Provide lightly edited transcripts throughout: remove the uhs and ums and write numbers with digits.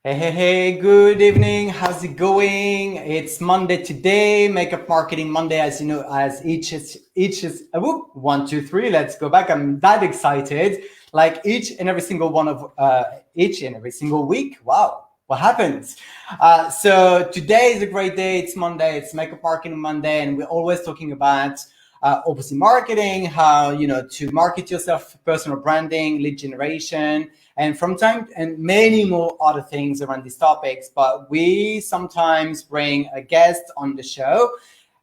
Hey, good evening. How's it going? It's Monday today, Makeup Marketing Monday, as you know, as whoop, 1, 2, 3. Let's go back. I'm that excited. Like each and every single one of each and every single week. Wow, what happens? So today is a great day. It's Monday. It's Makeup Marketing Monday, and we're always talking about obviously marketing, how to market yourself, personal branding, lead generation, and from time and many more other things around these topics. But we sometimes bring a guest on the show.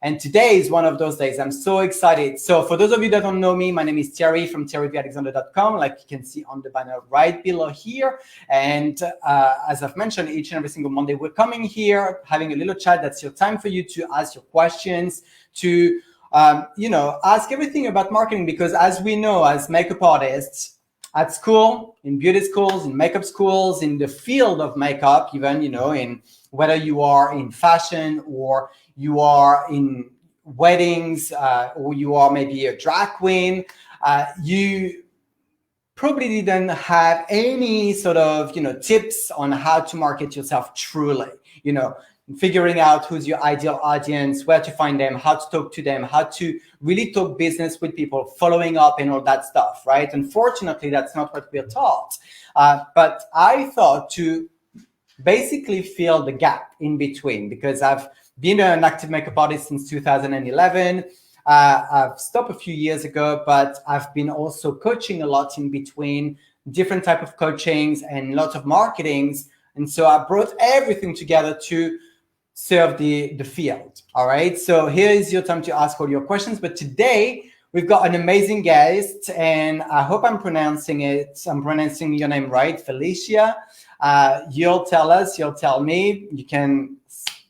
And today is one of those days. I'm so excited. So for those of you that don't know me, my name is Thierry from thierryvalexandre.com, like you can see on the banner right below here. And as I've mentioned, each and every single Monday, we're coming here, having a little chat. That's your time for you to ask your questions, to ask everything about marketing, because as we know, as makeup artists, at school, in beauty schools, in makeup schools, in the field of makeup, even, in whether you are in fashion or you are in weddings or you are maybe a drag queen, you probably didn't have any sort of, tips on how to market yourself truly, figuring out who's your ideal audience, where to find them, how to talk to them, how to really talk business with people, following up and all that stuff, right? Unfortunately, that's not what we're taught. But I thought to basically fill the gap in between, because I've been an active makeup artist since 2011. I've stopped a few years ago, but I've been also coaching a lot in between, different type of coachings and lots of marketings. And so I brought everything together to serve the field. All right. So here is your time to ask all your questions. But today we've got an amazing guest, and I hope I'm pronouncing your name right, Felicia. You'll tell me. You can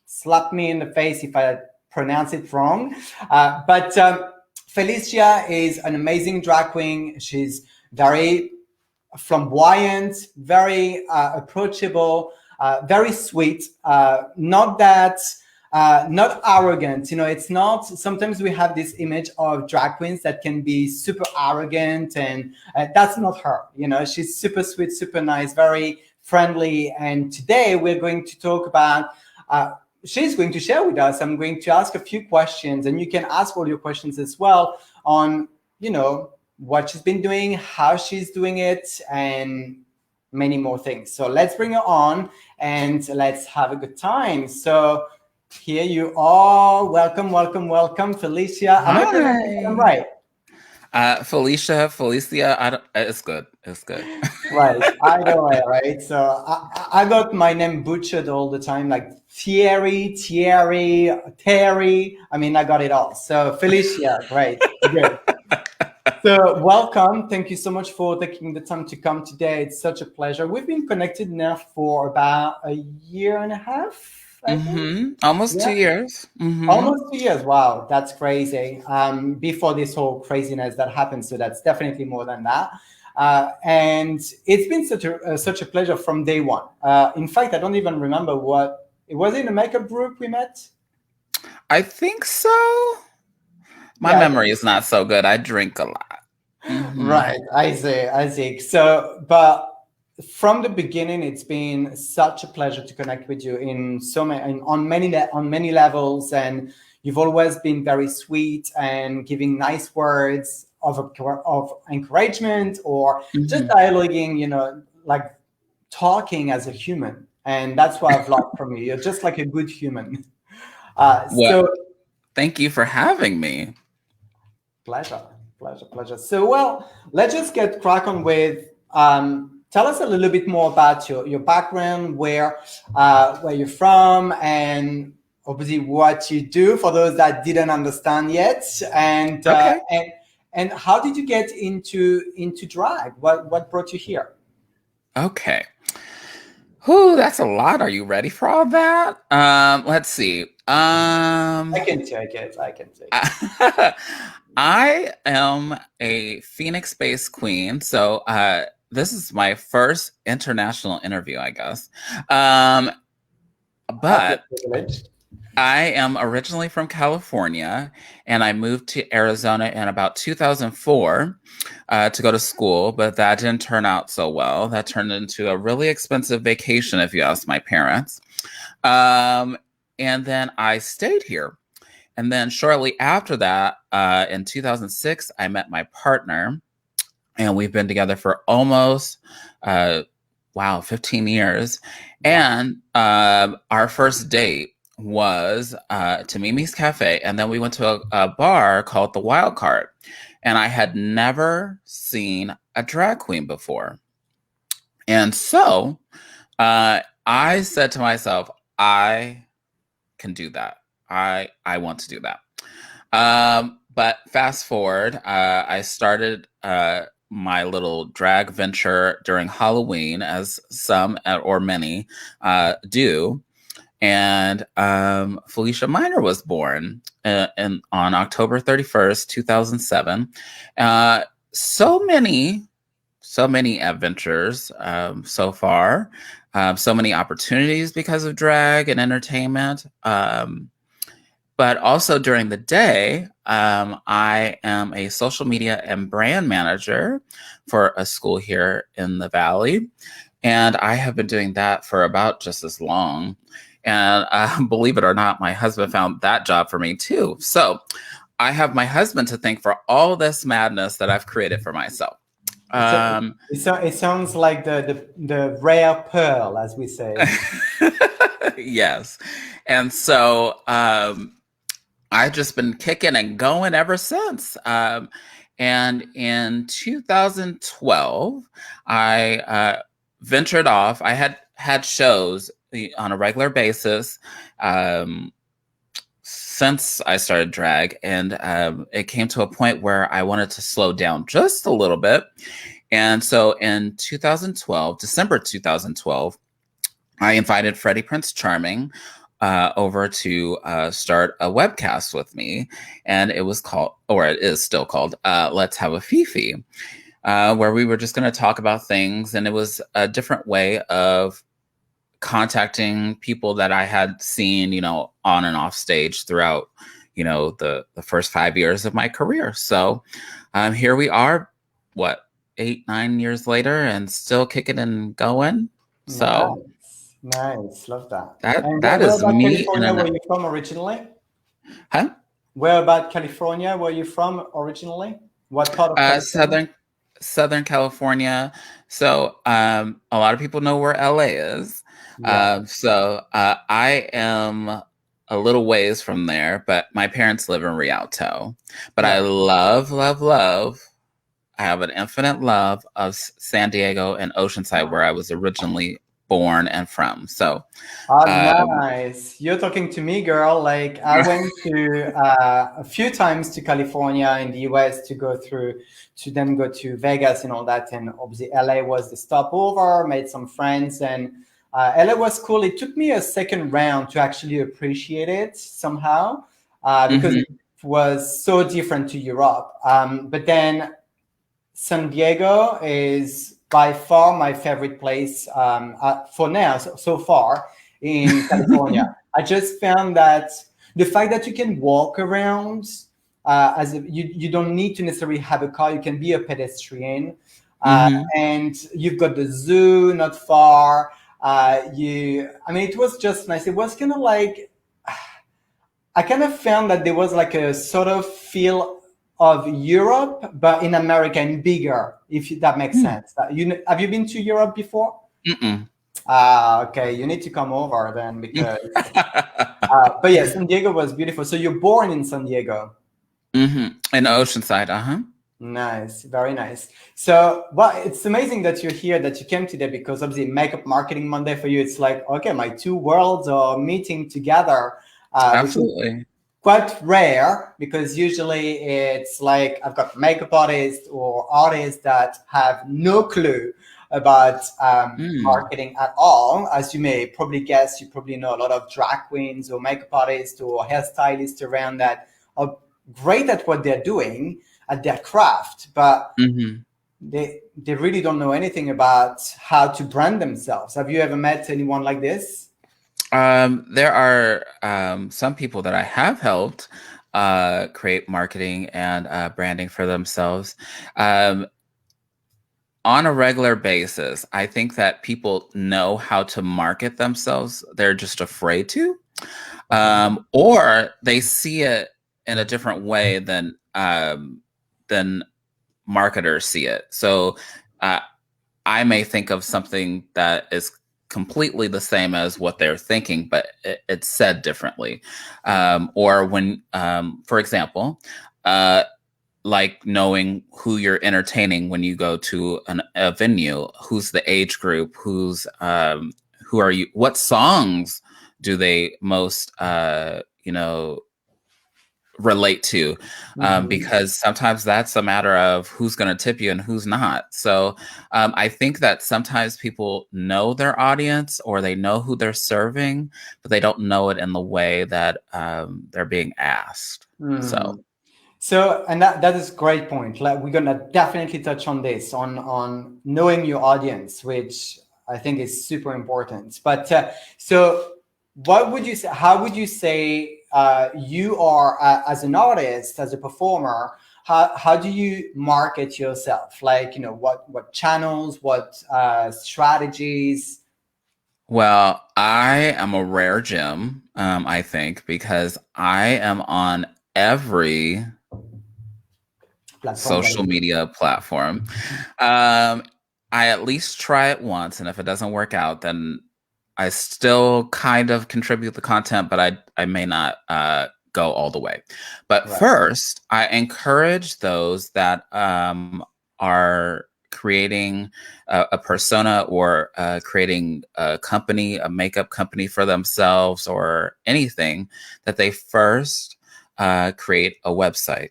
slap me in the face if I pronounce it wrong. But Felicia is an amazing drag queen. She's very flamboyant, very approachable, very sweet, not arrogant. It's not, sometimes we have this image of drag queens that can be super arrogant, and that's not her. She's super sweet, super nice, very friendly. And today we're going to talk about, she's going to share with us. I'm going to ask a few questions, and you can ask all your questions as well on, what she's been doing, how she's doing it, and many more things. So let's bring her on and let's have a good time. So here you are. Welcome, Felicia. Am I pronouncing them right? Felicia, it's good. Right, either way, right? So I got my name butchered all the time, like Thierry, Terry. I mean, I got it all. So Felicia, right, good. So welcome. Thank you so much for taking the time to come today. It's such a pleasure. We've been connected now for about a year and a half, I think. Almost Yeah. 2 years. Almost 2 years. Wow, that's crazy. Before this whole craziness that happened, so that's definitely more than that. And it's been such a pleasure from day one. In fact, I don't even remember what it was. In a makeup group we met. I think so. My memory is not so good. I drink a lot. Right, I see. So, but from the beginning, it's been such a pleasure to connect with you in so many, on many levels, and you've always been very sweet and giving nice words of encouragement, or just dialoguing, like talking as a human, and that's what I've loved from you. You're just like a good human. Well, thank you for having me. Pleasure. So, well, let's just get crack on with. Tell us a little bit more about your background, where you're from, and obviously what you do for those that didn't understand yet, and Okay. and how did you get into drag? What brought you here? Okay. Whew, that's a lot. Are you ready for all that? Let's see. I can take it. I am a Phoenix-based queen, so this is my first international interview, I guess. But I am originally from California, and I moved to Arizona in about 2004 to go to school, but that didn't turn out so well. That turned into a really expensive vacation, if you ask my parents. Um, and then I stayed here. And then shortly after that, in 2006, I met my partner, and we've been together for almost, uh, wow, 15 years. Wow. And our first date was to Mimi's Cafe, and then we went to a bar called the Wild Card. And I had never seen a drag queen before. And so I said to myself, I can do that. I want to do that. But fast forward, I started my little drag venture during Halloween, as some or many do. And Felicia Minor was born on October 31st, 2007. Uh, so many adventures so far, so many opportunities because of drag and entertainment. But also during the day, I am a social media and brand manager for a school here in the Valley. And I have been doing that for about just as long. And believe it or not, my husband found that job for me too. So I have my husband to thank for all this madness that I've created for myself. So, it sounds like the rare pearl, as we say. Yes. And so I've just been kicking and going ever since. And in 2012, I ventured off. I had shows on a regular basis since I started drag, and it came to a point where I wanted to slow down just a little bit. And so in 2012, December 2012, I invited Freddy Prinze Charming over to start a webcast with me, and it was called, or it is still called, Let's Have A Fefe, where we were just going to talk about things, and it was a different way of contacting people that I had seen, on and off stage throughout, the first 5 years of my career. So here we are, what, 8-9 years later, and still kicking and going. So Nice. Love that. And that where is about me in California were a you from originally? huh? Where about California were you from originally? What part of California? Southern California. So a lot of people know where LA is. Yeah. So I am a little ways from there, but my parents live in Rialto. But I Yeah. love, love, love. I have an infinite love of San Diego and Oceanside, where I was originally born and from. So Oh, um, nice. You're talking to me, girl. Like I went to a few times to California in the US to then go to Vegas and all that. And obviously LA was the stopover, made some friends, and LA was cool. It took me a second round to actually appreciate it somehow because mhm, it was so different to Europe. But then San Diego is by far my favorite place for now, so far in California. I just found that the fact that you can walk around you don't need to necessarily have a car, you can be a pedestrian. mhm, And you've got the zoo not far. I mean, it was just nice. It was kind of like, I kind of found that there was like a sort of feel of Europe, but in America and bigger, if that makes mm, sense. Have you been to Europe before? mm-mm. Okay, you need to come over then because. But yeah, San Diego was beautiful. So you're born in San Diego. In Oceanside, uh-huh. Nice, very nice. So, well, it's amazing that you're here, that you came today, because obviously Makeup Marketing Monday for you, it's like, okay, my two worlds are meeting together, which is Absolutely. quite rare, because usually it's like I've got makeup artists or artists that have no clue about Mm, marketing at all. As you may probably guess, you probably know a lot of drag queens or makeup artists or hairstylists around that are great at what they're doing, at their craft, but mhm. they really don't know anything about how to brand themselves. Have you ever met anyone like this? There are some people that I have helped create marketing and branding for themselves. On a regular basis, I think that people know how to market themselves. They're just afraid to, or they see it in a different way than marketers see it. So I may think of something that is completely the same as what they're thinking, but it's said differently. Or when, for example, like knowing who you're entertaining when you go to a venue, who's the age group, who are you, what songs do they most, relate to, because sometimes that's a matter of who's going to tip you and who's not. So I think that sometimes people know their audience or they know who they're serving, but they don't know it in the way that they're being asked. So, and that is a great point. Like, we're gonna definitely touch on this, on knowing your audience, which I think is super important. But so, what would you say? How would you say you are as an artist, as a performer? How do you market yourself? Like, what channels, what strategies? Well, I am a rare gem, I think, because I am on every social media platform. I at least try it once, and if it doesn't work out, then I still kind of contribute the content, but I may not go all the way. But first, I encourage those that are creating a persona or creating a company, a makeup company for themselves, or anything, that they first create a website.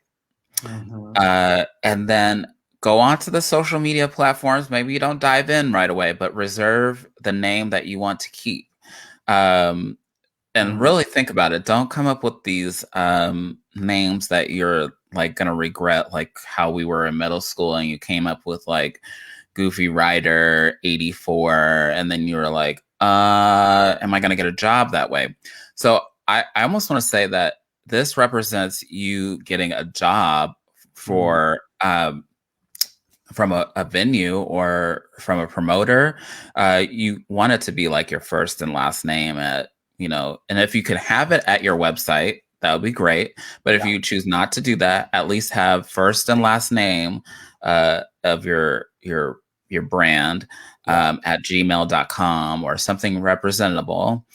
And then go on to the social media platforms. Maybe you don't dive in right away, but reserve the name that you want to keep. And really think about it. Don't come up with these names that you're like going to regret, like how we were in middle school and you came up with like Goofy Rider 84. And then you were like, am I going to get a job that way? So I almost want to say that this represents you getting a job for from a venue or from a promoter. You want it to be like your first and last name and if you could have it at your website, that would be great. But if you choose not to do that, at least have first and last name of your brand at gmail.com or something representable.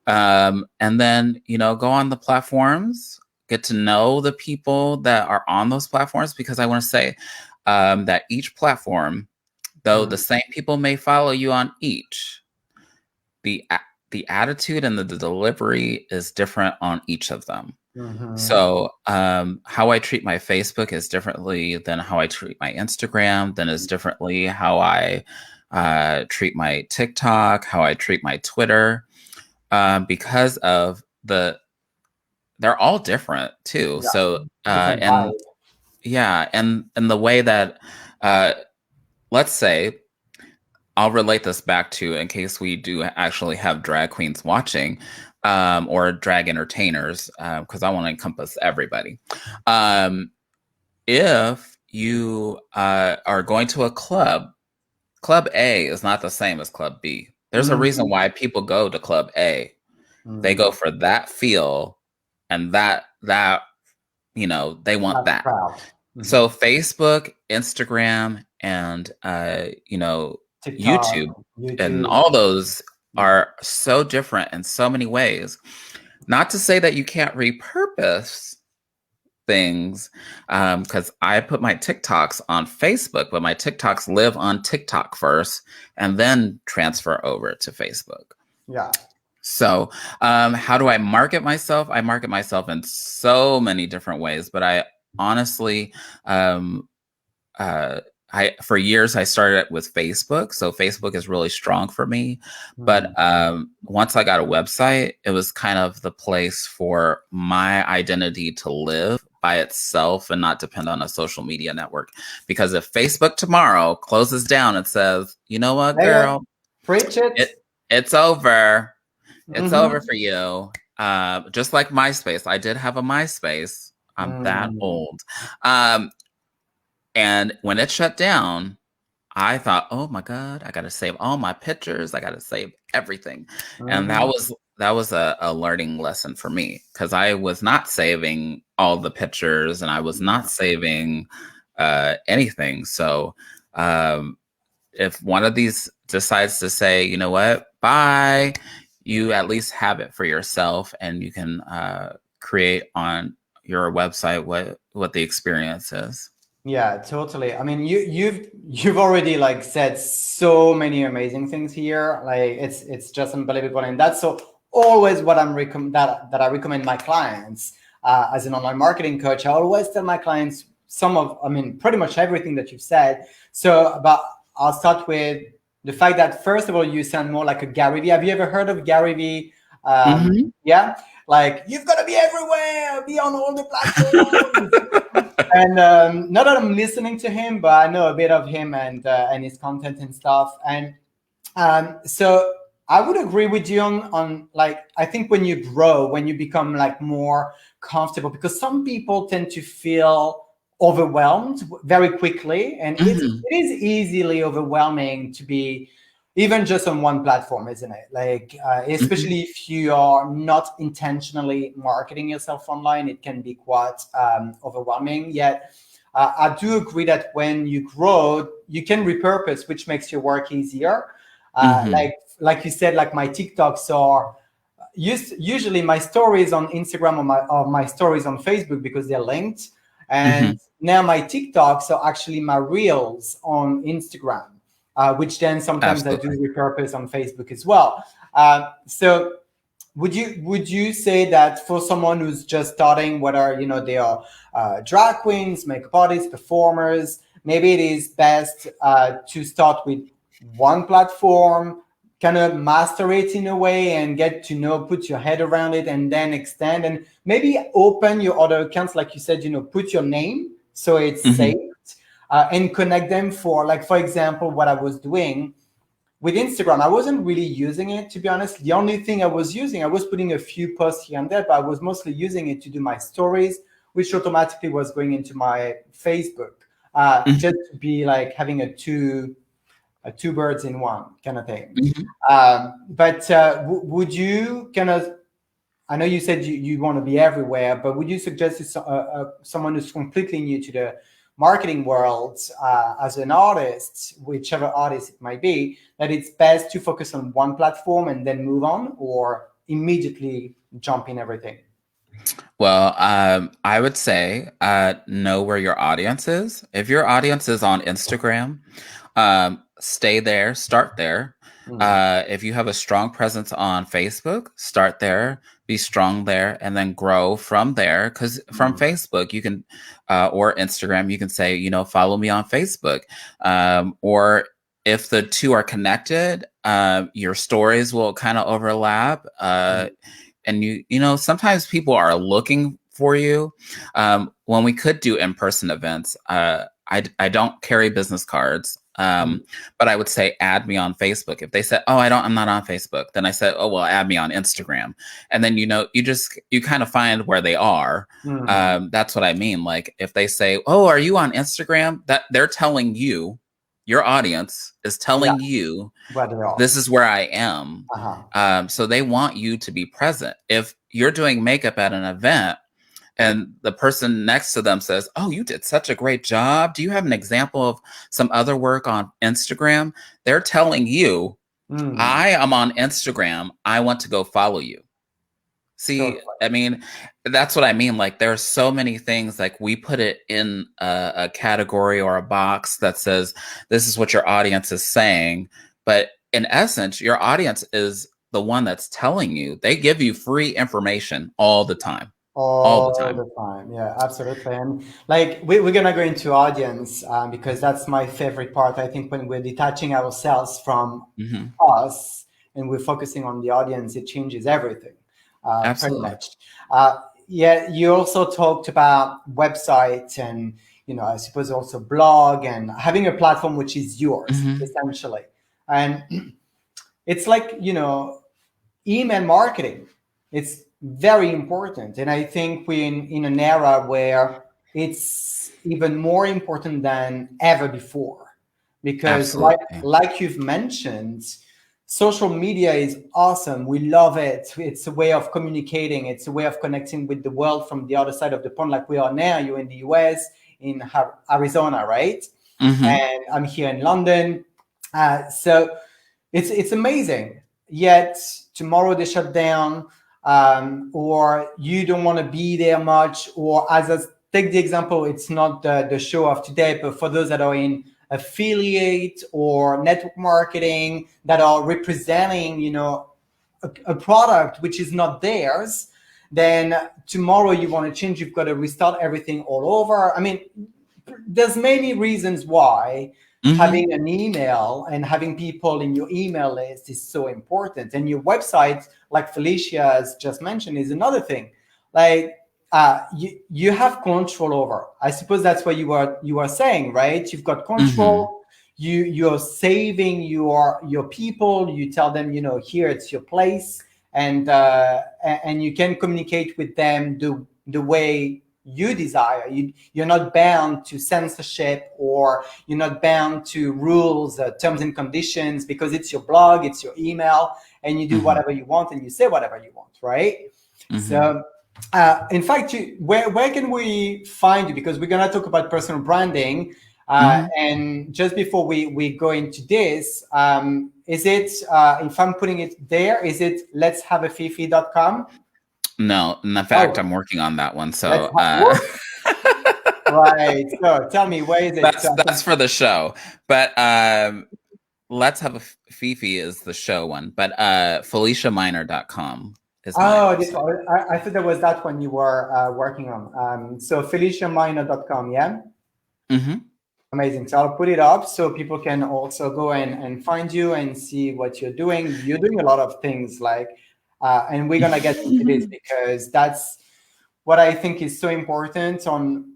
And then, go on the platforms, get to know the people that are on those platforms, because I want to say that each platform, though the same people may follow you on each, the attitude and the delivery is different on each of them. So how I treat my Facebook is differently than how I treat my Instagram, then is differently how I treat my TikTok, how I treat my Twitter, because of they're all different too. So and the way that let's say, I'll relate this back to, in case we do actually have drag queens watching, or drag entertainers, because I want to encompass everybody. If you are going to a club, Club A is not the same as Club B. There's a reason why people go to Club A. They go for that feel, and that they want that. So Facebook, Instagram, and TikTok, YouTube, and all those are so different in so many ways. Not to say that you can't repurpose things, because I put my TikToks on Facebook, but my TikToks live on TikTok first and then transfer over to Facebook. So how do I market myself? I market myself in so many different ways, but I honestly, for years I started with Facebook. So Facebook is really strong for me. But once I got a website, it was kind of the place for my identity to live by itself and not depend on a social media network. Because if Facebook tomorrow closes down and says, you know what, girl, preach it. It's over. It's over for you. Just like MySpace. I did have a MySpace. I'm that old. And when it shut down, I thought, oh my God, I got to save all my pictures. I got to save everything. And that was a learning lesson for me, because I was not saving all the pictures and I was not saving anything. So if one of these decides to say, you know what, bye, you at least have it for yourself, and you can create on your website what the experience is. Yeah, totally. I mean, you've already like said so many amazing things here. Like it's just unbelievable, and that's so always what that I recommend my clients as an online marketing coach. I always tell my clients pretty much everything that you've said. So, but I'll start with the fact that first of all, you sound more like a Gary V. Have you ever heard of Gary V? Yeah, like you've got to be everywhere, be on all the platforms. And not that I'm listening to him, but I know a bit of him and his content and stuff. And so I would agree with you on like, I think when you grow, when you become like more comfortable, because some people tend to feel overwhelmed very quickly, and it is easily overwhelming to be even just on one platform, isn't it? Like, especially if you are not intentionally marketing yourself online, it can be quite overwhelming. Yet, I do agree that when you grow, you can repurpose, which makes your work easier. Like you said, like my TikToks are usually my stories on Instagram or my stories on Facebook because they're linked. And now my TikToks are actually my reels on Instagram. Which then sometimes Absolutely. I do repurpose on Facebook as well. So would you say that for someone who's just starting, whether they are drag queens, makeup artists, performers, maybe it is best to start with one platform, kind of master it in a way and get to know, put your head around it, and then extend and maybe open your other accounts, like you said, put your name so it's safe. And connect them for example, what I was doing with Instagram. I wasn't really using it, to be honest. The only thing I was putting a few posts here and there, but I was mostly using it to do my stories, which automatically was going into my Facebook, just to be like having a two birds in one kind of thing. But would you kind of, I know you said you want to be everywhere, but would you suggest to someone who's completely new to the marketing world as an artist, whichever artist it might be, that it's best to focus on one platform and then move on, or immediately jump in everything? Well, I would say know where your audience is. If your audience is on Instagram, stay there, start there. If you have a strong presence on Facebook, start there, be strong there, and then grow from there. Because from Facebook, you can, or Instagram, you can say, follow me on Facebook. Or if the two are connected, your stories will kind of overlap. And sometimes people are looking for you. When we could do in-person events, I don't carry business cards. But I would say, add me on Facebook. If they said, oh, I'm not on Facebook, then I said, oh, well, add me on Instagram. And then, you kind of find where they are. That's what I mean. Like if they say, oh, are you on Instagram? That they're telling you, your audience is telling you, this is where I am. So they want you to be present. If you're doing makeup at an event, and the person next to them says, oh, you did such a great job. Do you have an example of some other work on Instagram? They're telling you, I am on Instagram. I want to go follow you. See, I mean, that's what I mean. Like there are so many things, like we put it in a category or a box that says, this is what your audience is saying. But in essence, your audience is the one that's telling you. They give you free information all the time. All the time. Yeah, absolutely. And like we're gonna go into audience because that's my favorite part. I think when we're detaching ourselves from us and we're focusing on the audience, it changes everything. Pretty much. Yeah, you also talked about websites and I suppose also blog and having a platform which is yours essentially. And it's like email marketing. It's very important. And I think we're in an era where it's even more important than ever before. Because Absolutely. like you've mentioned, social media is awesome. We love it. It's a way of communicating. It's a way of connecting with the world from the other side of the pond, like we are now. You're in the US, in Arizona, right? And I'm here in London. So it's amazing. Yet tomorrow they shut down, or you don't want to be there much, or as I take the example, it's not the show of today, but for those that are in affiliate or network marketing that are representing, a product which is not theirs, then tomorrow you want to change, you've got to restart everything all over. I mean, there's many reasons why having an email and having people in your email list is so important. And your website, like Felicia has just mentioned, is another thing. Like you have control over. I suppose that's what you are saying, right? You've got control. You're saving your people. You tell them, here it's your place, and you can communicate with them the way you desire. You're not bound to censorship, or you're not bound to rules, terms and conditions, because it's your blog, it's your email, and you do whatever you want and you say whatever you want, right? So in fact, where can we find you? Because we're going to talk about personal branding. And just before we go into this, is it, if I'm putting it there, is it letshaveafefe.com? No, in fact, I'm working on that one. So, right. So tell me, where is it? That's for the show. But Let's Have a Fefe is the show one. But FeliciaMiner.com is my website. I thought there was that one you were working on. So FeliciaMiner.com, yeah? Amazing. So I'll put it up so people can also go and find you and see what you're doing. You're doing a lot of things, like, and we're going to get into this because that's what I think is so important on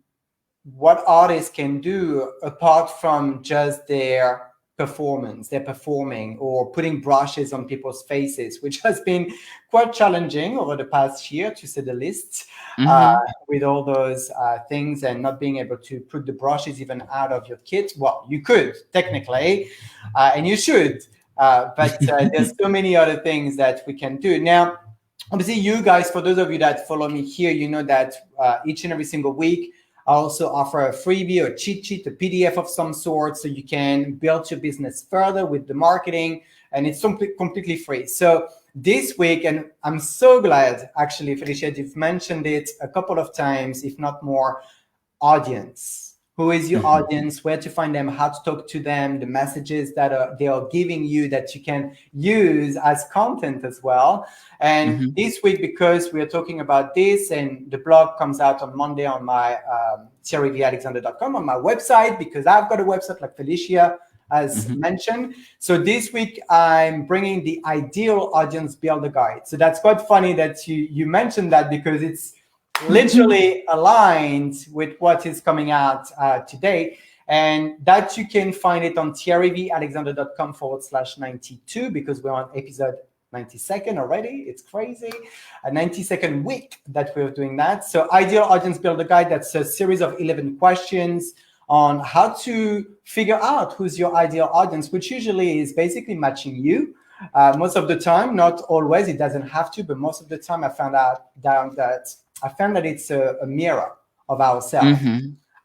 what artists can do apart from just their performance, they're performing or putting brushes on people's faces, which has been quite challenging over the past year, to say the least, with all those things and not being able to put the brushes even out of your kit. Well, you could technically, and you should, but there's so many other things that we can do. Now, obviously, you guys, for those of you that follow me here, you know that each and every single week, I also offer a freebie or cheat sheet, a PDF of some sort, so you can build your business further with the marketing, and it's completely free. So this week, and I'm so glad, actually, Felicia, you've mentioned it a couple of times, if not more, audience. Who is your audience? Where to find them? How to talk to them? The messages that they are giving you that you can use as content as well. And this week, because we are talking about this, and the blog comes out on Monday on my ThierryVAlexandre.com, on my website, because I've got a website like Felicia as mentioned. So this week, I'm bringing the Ideal Audience Builder Guide. So that's quite funny that you mentioned that, because it's literally aligned with what is coming out today, and that you can find it on ThierryVAlexandre.com/92, because we're on episode 92nd already. It's crazy. A 92nd week that we're doing that. So Ideal Audience Builder Guide, that's a series of 11 questions on how to figure out who's your ideal audience, which usually is basically matching you. Most of the time, not always, it doesn't have to, but most of the time I found that it's a mirror of ourselves.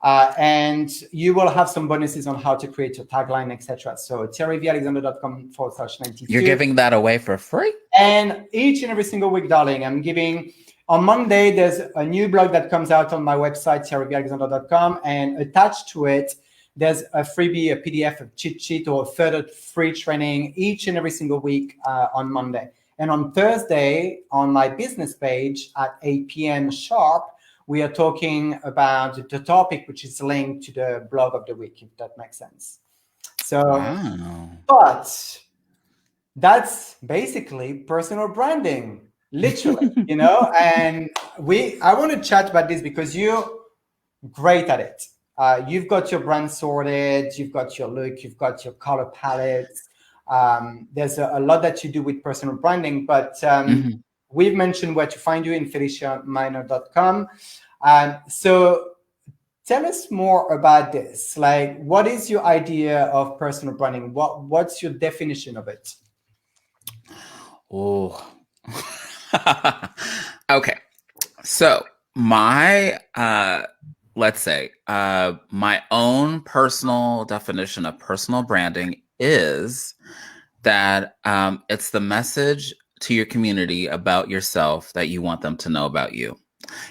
And you will have some bonuses on how to create your tagline, etc. So ThierryVAlexandre.com/92. You're giving that away for free? And each and every single week, darling, I'm giving. On Monday, there's a new blog that comes out on my website, ThierryVAlexandre.com, and attached to it, there's a freebie, a PDF, a cheat sheet, or a further free training each and every single week on Monday. And on Thursday, on my business page at 8 p.m. sharp, we are talking about the topic, which is linked to the blog of the week, if that makes sense. So, but that's basically personal branding, literally, and I want to chat about this because you're great at it. You've got your brand sorted, you've got your look, you've got your color palettes. There's a lot that you do with personal branding, but Mhm. we've mentioned where to find you in feliciaminor.com. So tell us more about this. Like, what is your idea of personal branding? What's your definition of it? Oh. Okay. So my let's say my own personal definition of personal branding is that it's the message to your community about yourself that you want them to know about you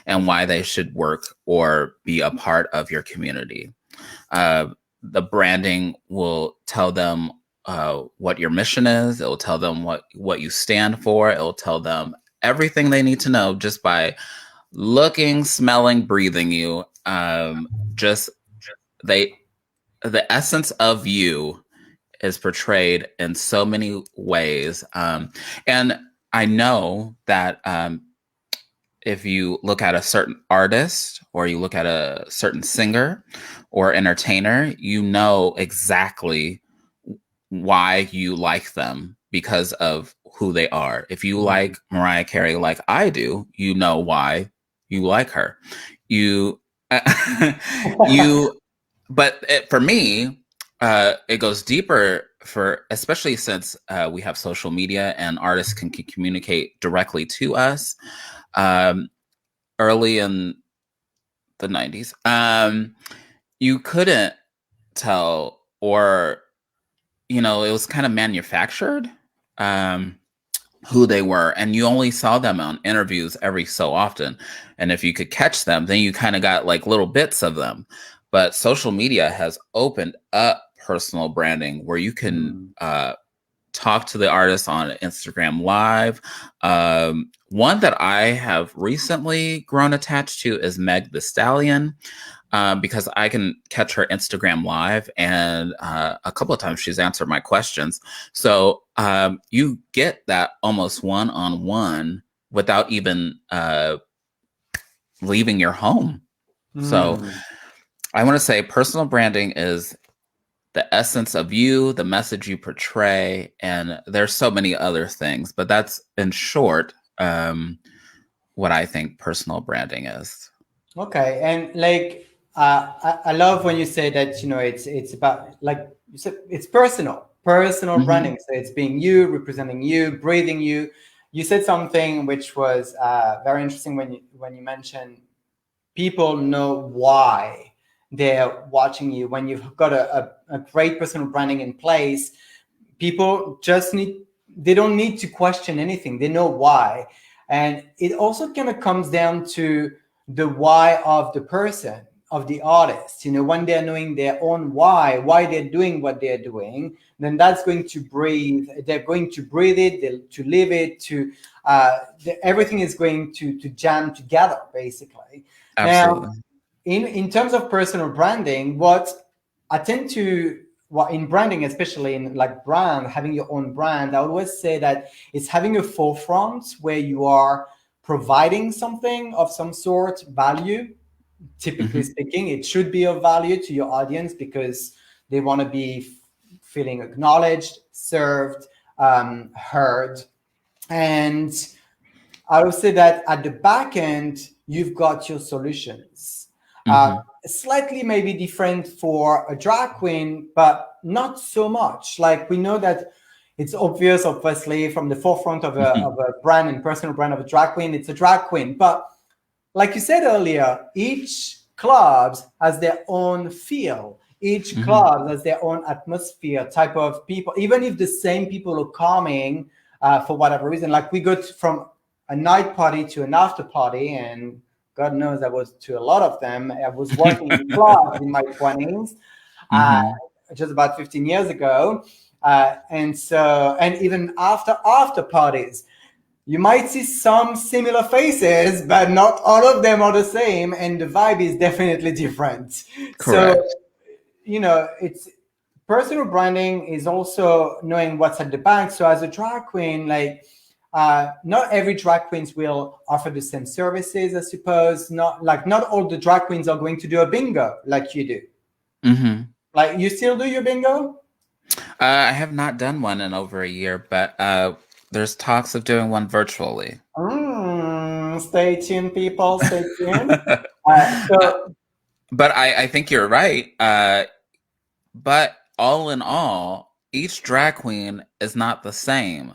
and why they should work or be a part of your community. Uh, the branding will tell them what your mission is. It will tell them what you stand for. It will tell them everything they need to know just by looking, smelling, breathing you. Just they the essence of you is portrayed in so many ways. And I know that if you look at a certain artist or you look at a certain singer or entertainer, you know exactly why you like them because of who they are. If you like Mariah Carey like I do, you know why you like her. You you but for me, it goes deeper for especially since we have social media and artists can communicate directly to us. Um, Early in the 90s, you couldn't tell, or it was kind of manufactured, um, who they were, and you only saw them on interviews every so often. And if you could catch them, then you kind of got like little bits of them. But social media has opened up personal branding where you can talk to the artist on Instagram Live. One that I have recently grown attached to is Meg the Stallion, because I can catch her Instagram Live, and a couple of times she's answered my questions. So you get that almost one-on-one without even leaving your home. So I want to say personal branding is the essence of you, the message you portray, and there's so many other things, but that's in short what I think personal branding is. Okay, and like I love when you say that it's about, like you said, it's personal Mm-hmm. branding. So it's being you, representing you, breathing you. You said something which was very interesting when you mentioned people know why they're watching you. When you've got a great personal branding in place, people just they don't need to question anything. They know why. And it also kind of comes down to the why of the person, of the artist. When they're knowing their own why they're doing what they're doing, then that's going to breathe. They're going to breathe it, to live it, everything is going to jam together, basically. Now, Absolutely. in terms of personal branding, what I tend to, well, in branding, especially in like brand, having your own brand, I always say that it's having a forefront where you are providing something of some sort, value. Typically Mm-hmm. speaking, it should be of value to your audience because they want to be feeling acknowledged, served, heard. And I would say that at the back end, you've got your solutions. Mm-hmm. Slightly maybe different for a drag queen, but not so much. Like, we know that it's obvious, obviously, from the forefront of Mm-hmm. a brand and personal brand of a drag queen, it's a drag queen. But like you said earlier, each club has their own feel. Each Mm-hmm. club has their own atmosphere, type of people. Even if the same people are coming for whatever reason, like we go from a night party to an after party, and God knows I was to a lot of them. I was working in clubs in my 20s, uh, Mm-hmm. just about 15 years ago. And even after parties, you might see some similar faces, but not all of them are the same, and the vibe is definitely different. So, Correct. it's personal branding is also knowing what's at the back. So as a drag queen, like not every drag queens will offer the same services, I suppose. Not all the drag queens are going to do a bingo like you do. Mm-hmm. Like, you still do your bingo? I have not done one in over a year, but there's talks of doing one virtually. Stay tuned, people. Stay tuned. Uh, So, but I think you're right. But all in all, each drag queen is not the same.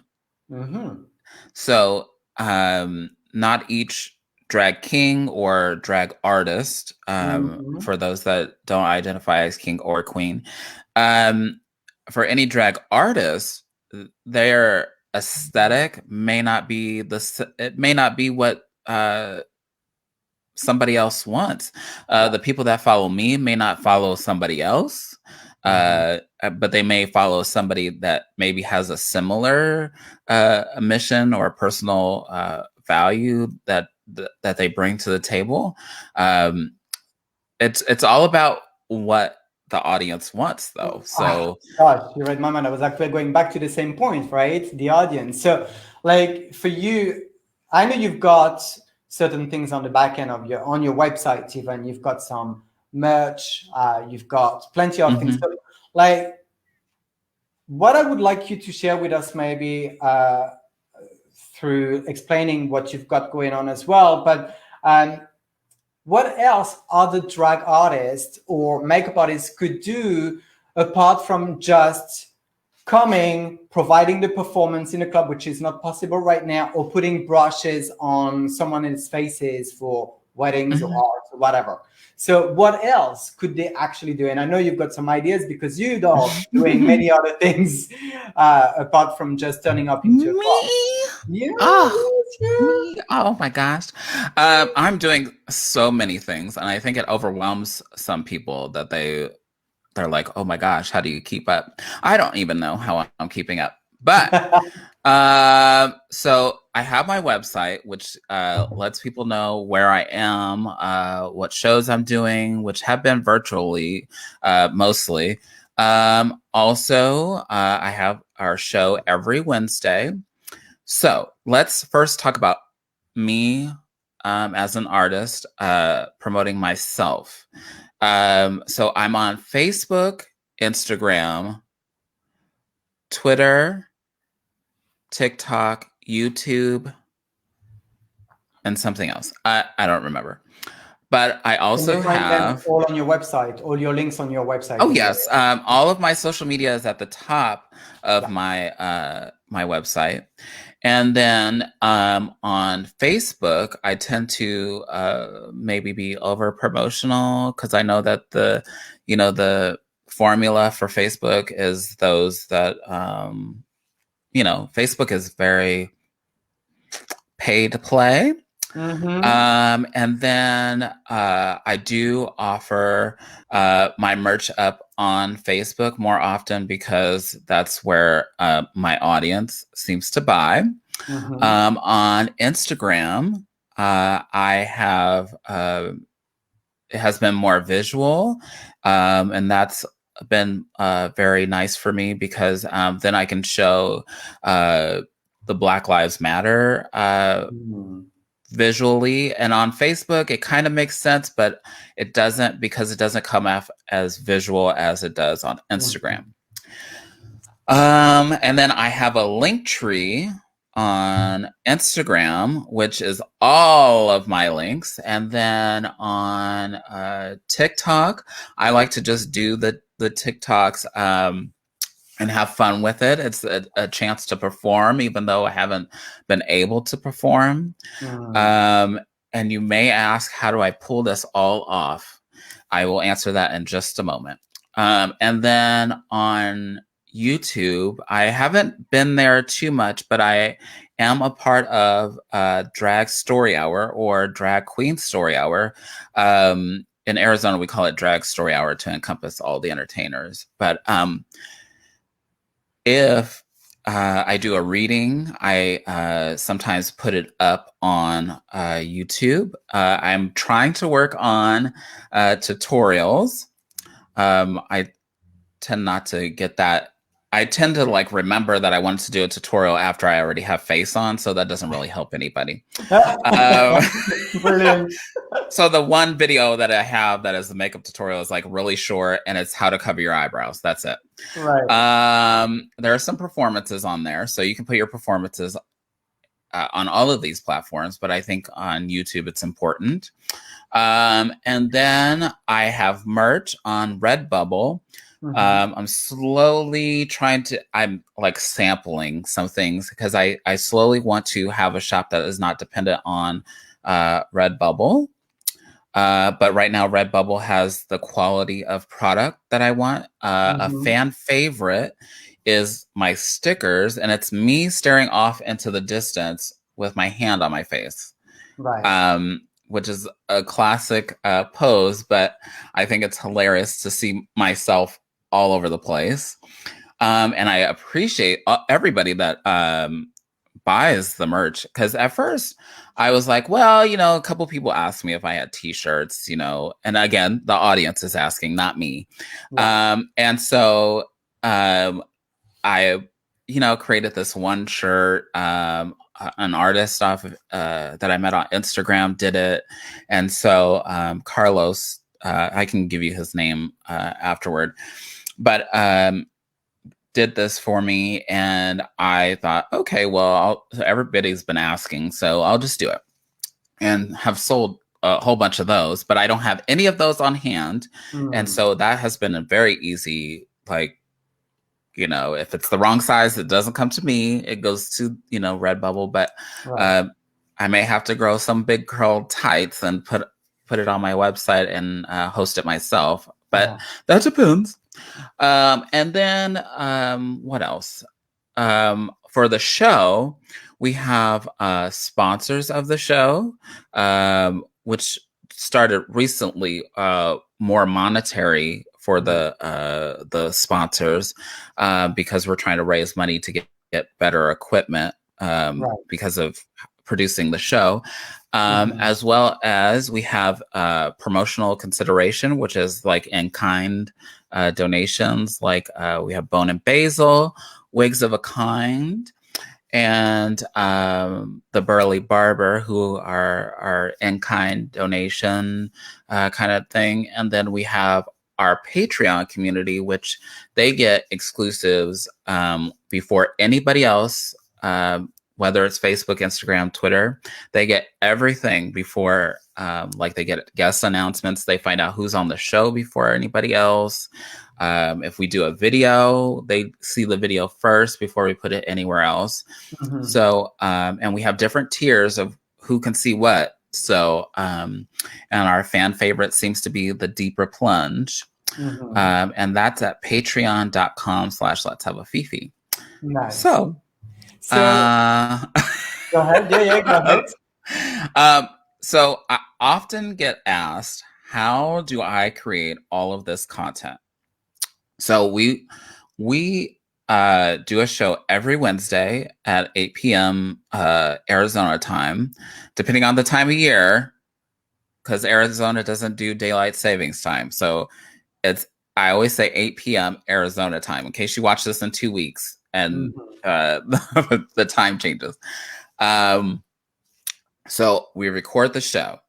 mhm, So, not each drag king or drag artist, mhm. for those that don't identify as king or queen, um, for any drag artist, their aesthetic may not be it may not be what somebody else wants. Yeah. The people that follow me may not follow somebody else, Mhm. but they may follow somebody that maybe has a similar mission or personal value that they bring to the table. Um, it's all about what the audience wants, though. So, Gosh, you read my mind. I was actually going back to the same point, right? The audience. So, like for you, I know you've got certain things on the back end of your website. Even you've got some merch. You've got plenty of things. mhm. So, like, what I would like you to share with us, maybe through explaining what you've got going on as well, but what else other drag artists or makeup artists could do apart from just coming, providing the performance in a club, which is not possible right now, or putting brushes on someone else's faces for weddings or Mhm. art or whatever. So what else could they actually do? And I know you've got some ideas because you are doing many other things apart from just turning up into a club. Me? Yeah, Oh, yeah. me? Oh my gosh. I'm doing so many things, and I think it overwhelms some people that they're like, "Oh my gosh, how do you keep up?" I don't even know how I'm keeping up. But so I have my website, which lets people know where I am, what shows I'm doing, which have been virtually mostly. Also, I have our show every Wednesday. So let's first talk about me as an artist, promoting myself. So I'm on Facebook, Instagram, Twitter, TikTok, YouTube, and something else. I don't remember. But I Can they also find them have, all on your website? All your links on your website oh anyway. yes, all of my social media is at the top of Yeah. my website. And then on Facebook, I tend to maybe be over promotional because I know that the formula for Facebook is those that Facebook is very pay to play. Mm-hmm. And then I do offer my merch up on Facebook more often because that's where my audience seems to buy. Mm-hmm. On Instagram, I have it has been more visual, and that's been very nice for me because then I can show the Black Lives Matter Mm-hmm. visually. And on Facebook, it kind of makes sense, but it doesn't because it doesn't come off as visual as it does on Instagram. And then I have a link tree on Instagram, which is all of my links. And then on TikTok, I like to just do the TikToks and have fun with it. It's a chance to perform, even though I haven't been able to perform. Mm-hmm. Um, and you may ask, how do I pull this all off? I will answer that in just a moment. And then on YouTube, I haven't been there too much, but I am a part of Drag Story Hour or Drag Queen Story Hour. In Arizona, we call it Drag Story Hour to encompass all the entertainers. But if I do a reading, I sometimes put it up on YouTube. I'm trying to work on tutorials. I tend not to get that I tend to like remember that I wanted to do a tutorial after I already have face on, so that doesn't really help anybody. Brilliant. So the one video that I have that is the makeup tutorial is like really short, and it's how to cover your eyebrows. That's it. Right. There are some performances on there, so you can put your performances on all of these platforms, but I think on YouTube it's important. And then I have merch on Redbubble. I'm slowly I'm like sampling some things because I slowly want to have a shop that is not dependent on Redbubble. But right now, Redbubble has the quality of product that I want. A fan favorite is my stickers, and it's me staring off into the distance with my hand on my face. Right. Which is a classic pose, but I think it's hilarious to see myself all over the place. And I appreciate everybody that buys the merch, because at first I was like, well, a couple people asked me if I had t-shirts, and again, the audience is asking, not me. Right. And so I created this one shirt. An artist off of, that I met on Instagram did it, and so Carlos, I can give you his name afterward, but did this for me, and I thought, okay, well, everybody's been asking, so I'll just do it, and have sold a whole bunch of those, but I don't have any of those on hand, and so that has been a very easy, like, if it's the wrong size, it doesn't come to me. It goes to, Redbubble, but right. I may have to grow some big curl tights and put it on my website and host it myself, but that depends. And then what else? For the show, we have sponsors of the show, which started recently, more monetary for the sponsors, because we're trying to raise money to get better equipment, right. because of producing the show, as well as we have promotional consideration, which is like in-kind donations, like we have Bone and Basil, Wigs of a Kind, and the Burley Barber, who are in-kind donation kind of thing. And then we have our Patreon community, which they get exclusives before anybody else, whether it's Facebook, Instagram, Twitter. They get everything before, like they get guest announcements. They find out who's on the show before anybody else. If we do a video, they see the video first before we put it anywhere else. So, and we have different tiers of who can see what. So, and our fan favorite seems to be the Deeper Plunge. And that's at patreon.com/Let's Have A Fefe. Nice. So go ahead. Yeah, go ahead. So I often get asked, how do I create all of this content? So we do a show every Wednesday at 8 p.m. Arizona time, depending on the time of year, because Arizona doesn't do daylight savings time. So I always say 8 p.m. Arizona time, in case you watch this in 2 weeks and the time changes. So we record the show.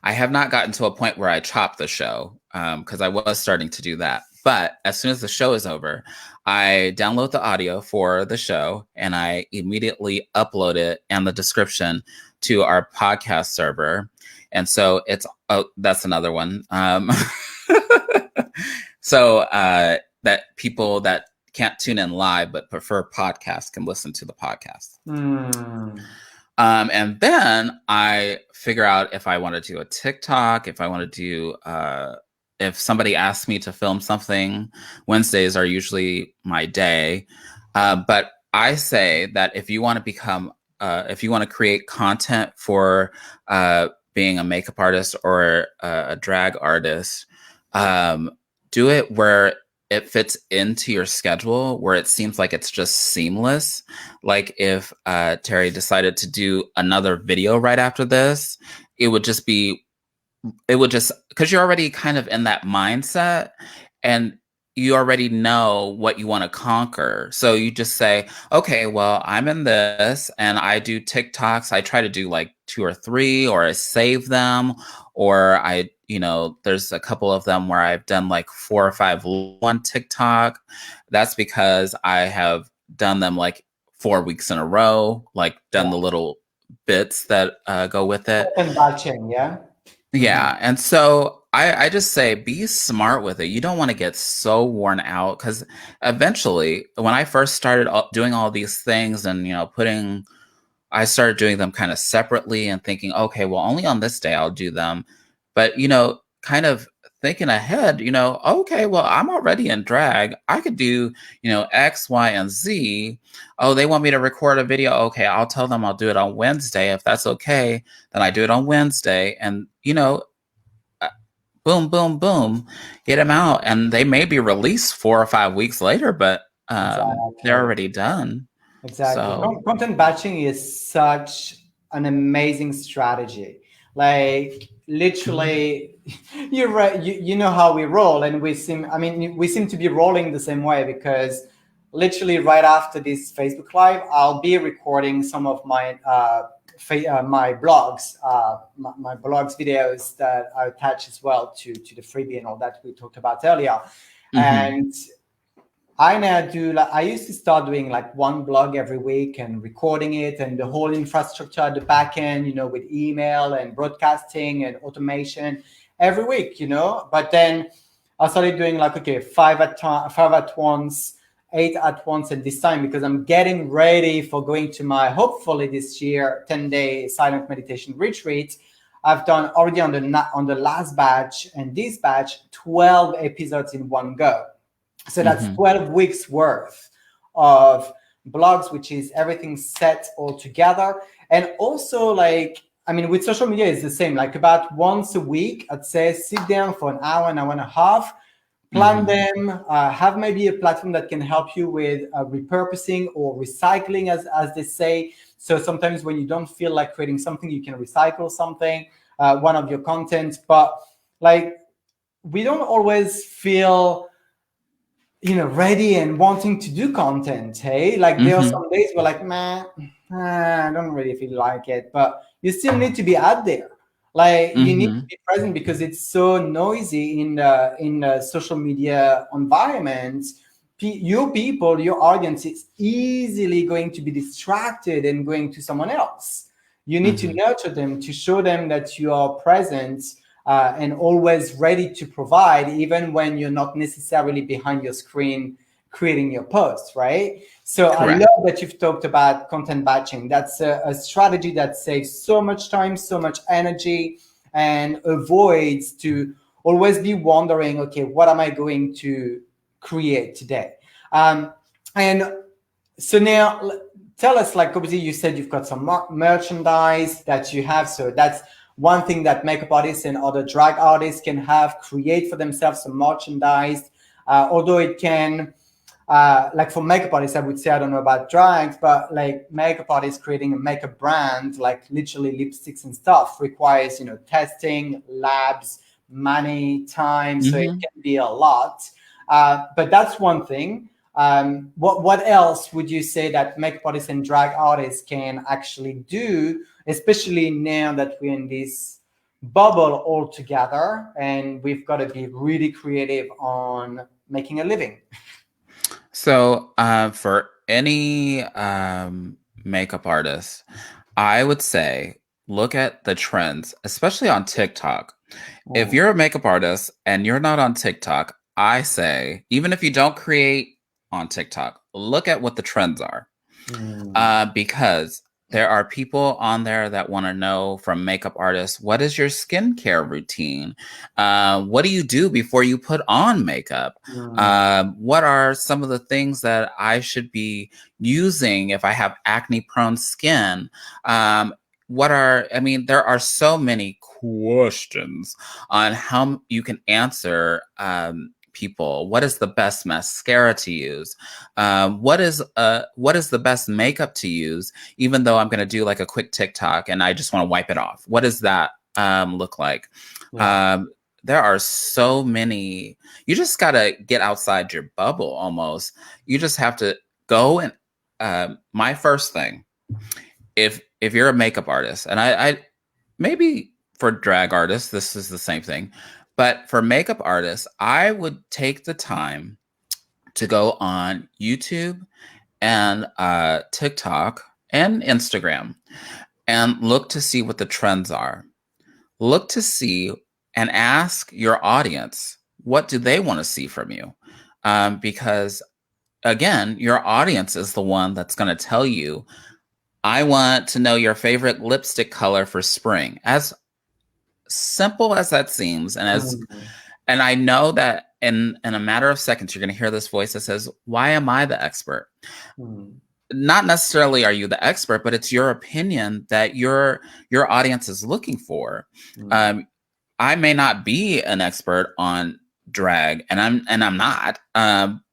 I have not gotten to a point where I chop the show, because I was starting to do that. But as soon as the show is over, I download the audio for the show and I immediately upload it and the description to our podcast server. And so that's another one. So that people that can't tune in live but prefer podcasts can listen to the podcast. And then I figure out if I want to do a TikTok, if I want to do, if somebody asks me to film something. Wednesdays are usually my day. But I say that if you want to become, if you want to create content for being a makeup artist or a drag artist, do it where it fits into your schedule, where it seems like it's just seamless. Like if Terry decided to do another video right after this, it would just, because you're already kind of in that mindset, and you already know what you want to conquer. So you just say, okay, well, I'm in this and I do TikToks. I try to do like 2 or 3, or I save them, or there's a couple of them where I've done like 4 or 5 on TikTok. That's because I have done them like 4 weeks in a row, like done the little bits that go with it. And batching, yeah. Yeah. And so I just say be smart with it. You don't want to get so worn out, because eventually, when I first started doing all these things and, I started doing them kind of separately and thinking, okay, well, only on this day I'll do them. But, kind of thinking ahead, okay, well, I'm already in drag. I could do, X, Y, and Z. Oh, they want me to record a video. Okay, I'll tell them I'll do it on Wednesday. If that's okay, then I do it on Wednesday. And, boom, boom, boom, get them out. And they may be released 4 or 5 weeks later, but they're already done. Exactly. So, Content batching is such an amazing strategy. Like literally, you're right. You know how we roll, and we seem to be rolling the same way, because literally right after this Facebook Live, I'll be recording some of my my blogs, my blogs videos that I attach as well to the freebie and all that we talked about earlier, and I now do I used to start doing like 1 blog every week and recording it, and the whole infrastructure at the back end, with email and broadcasting and automation every week, But then I started doing like, okay, 5 at once, 8 at once at this time, because I'm getting ready for going to my, hopefully this year, 10-day silent meditation retreat. I've done already on the last batch and this batch, 12 episodes in one go. So that's 12 weeks worth of blogs, which is everything set all together. And also, with social media, it's the same. Like about once a week, I'd say sit down for an hour and a half, plan them, have maybe a platform that can help you with repurposing or recycling, as they say. So sometimes when you don't feel like creating something, you can recycle something, one of your content. But we don't always feel ready and wanting to do content. Hey, there are some days we're like, man, I don't really feel like it, but you still need to be out there. You need to be present, because it's so noisy in the social media environment. Your people, your audience is easily going to be distracted and going to someone else. You need to nurture them, to show them that you are present, and always ready to provide, even when you're not necessarily behind your screen creating your posts, right? So correct. I love that you've talked about content batching. That's a strategy that saves so much time, so much energy, and avoids to always be wondering, okay, what am I going to create today? And so now tell us, obviously you said you've got some merchandise that you have. So that's one thing that makeup artists and other drag artists can create for themselves some merchandise. Although it can, for makeup artists, I would say, I don't know about drags, but makeup artists creating a makeup brand, literally lipsticks and stuff, requires, testing, labs, money, time. So it can be a lot. But that's one thing. What else would you say that makeup artists and drag artists can actually do, especially now that we're in this bubble all together and we've got to be really creative on making a living? So for any makeup artist, I would say look at the trends, especially on TikTok. If you're a makeup artist and you're not on TikTok, I say, even if you don't create on TikTok, look at what the trends are. Because there are people on there that want to know from makeup artists, what is your skincare routine? What do you do before you put on makeup? What are some of the things that I should be using if I have acne-prone skin? There are so many questions on how you can answer people. What is the best mascara to use? What is the best makeup to use? Even though I'm going to do a quick TikTok and I just want to wipe it off, what does that look like? Yeah. there are so many. You just gotta get outside your bubble almost. You just have to go and my first thing, if you're a makeup artist, and I maybe for drag artists this is the same thing, but for makeup artists, I would take the time to go on YouTube and TikTok and Instagram and look to see what the trends are. Look to see and ask your audience, what do they want to see from you? Because again, your audience is the one that's going to tell you, I want to know your favorite lipstick color for spring. As simple as that seems, and I know that in a matter of seconds, you're going to hear this voice that says, why am I the expert? Not necessarily are you the expert, but it's your opinion that your audience is looking for. I may not be an expert on drag, and I'm not,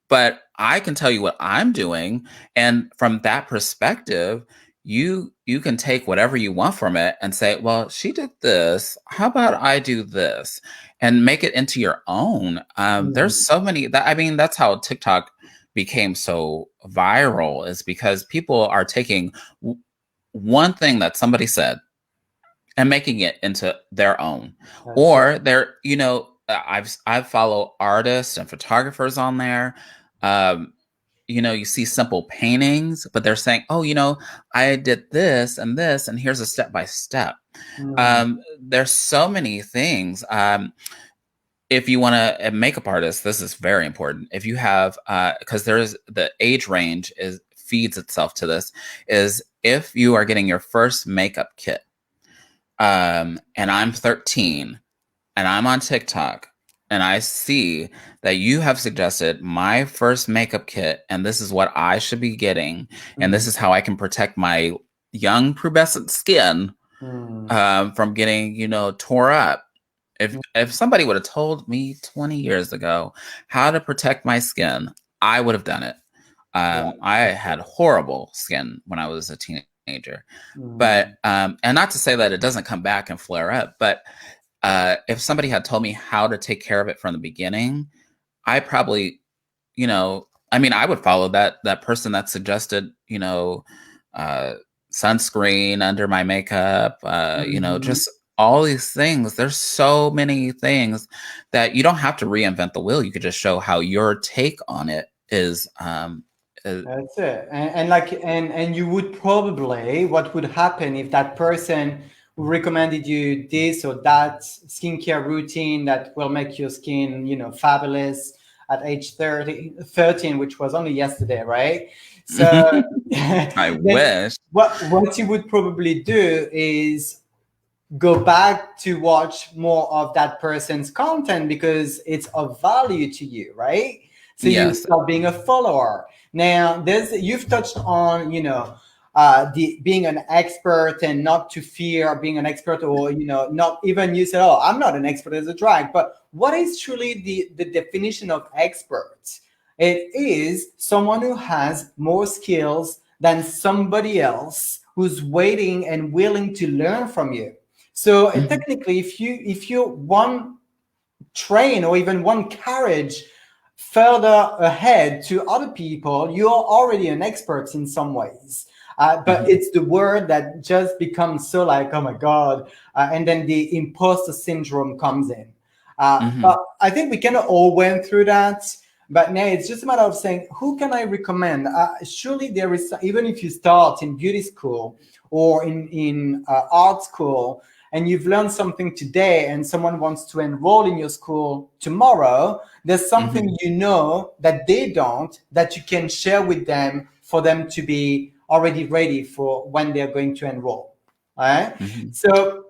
but I can tell you what I'm doing, and from that perspective, you can take whatever you want from it and say, well, she did this. How about I do this, and make it into your own. There's so many that, I mean, that's how TikTok became so viral, is because people are taking one thing that somebody said and making it into their own. Or they're, I've followed artists and photographers on there. You see simple paintings, but they're saying, oh, I did this, and here's a step by step. There's so many things. If you want a makeup artist, this is very important. If you have, because there's the age range feeds itself to this, is if you are getting your first makeup kit, and I'm 13 and I'm on TikTok and I see that you have suggested my first makeup kit, and this is what I should be getting, and this is how I can protect my young pubescent skin from getting, tore up. If somebody would have told me 20 years ago how to protect my skin, I would have done it. I had horrible skin when I was a teenager, but and not to say that it doesn't come back and flare up, but if somebody had told me how to take care of it from the beginning, I probably, I would follow that person that suggested, sunscreen under my makeup, just all these things. There's so many things that you don't have to reinvent the wheel. You could just show how your take on it is. That's it. And you would probably, what would happen if that person recommended you this or that skincare routine that will make your skin, fabulous at age 13, which was only yesterday, right? So I wish. What you would probably do is go back to watch more of that person's content because it's of value to you, right? So you start being a follower. Now, you've touched on, being an expert and not to fear being an expert, or not even, you said, oh, I'm not an expert as a drag. But what is truly the definition of expert? It is someone who has more skills than somebody else who's waiting and willing to learn from you. So technically, if you one train or even one carriage further ahead to other people, you're already an expert in some ways. But it's the word that just becomes so like, oh my God. And then the imposter syndrome comes in. But I think we kind of all went through that. But now it's just a matter of saying, who can I recommend? Surely there is, even if you start in beauty school or in art school, and you've learned something today and someone wants to enroll in your school tomorrow, there's something that they don't, that you can share with them for them to be already ready for when they're going to enroll. All right? So,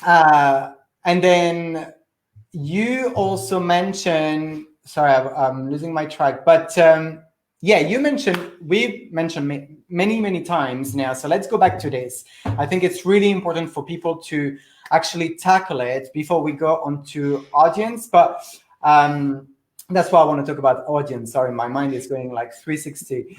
and then you also mentioned, sorry, I'm losing my track, but we've mentioned many times now. So let's go back to this. I think it's really important for people to actually tackle it before we go on to audience. But that's why I want to talk about audience. Sorry, my mind is going like 360.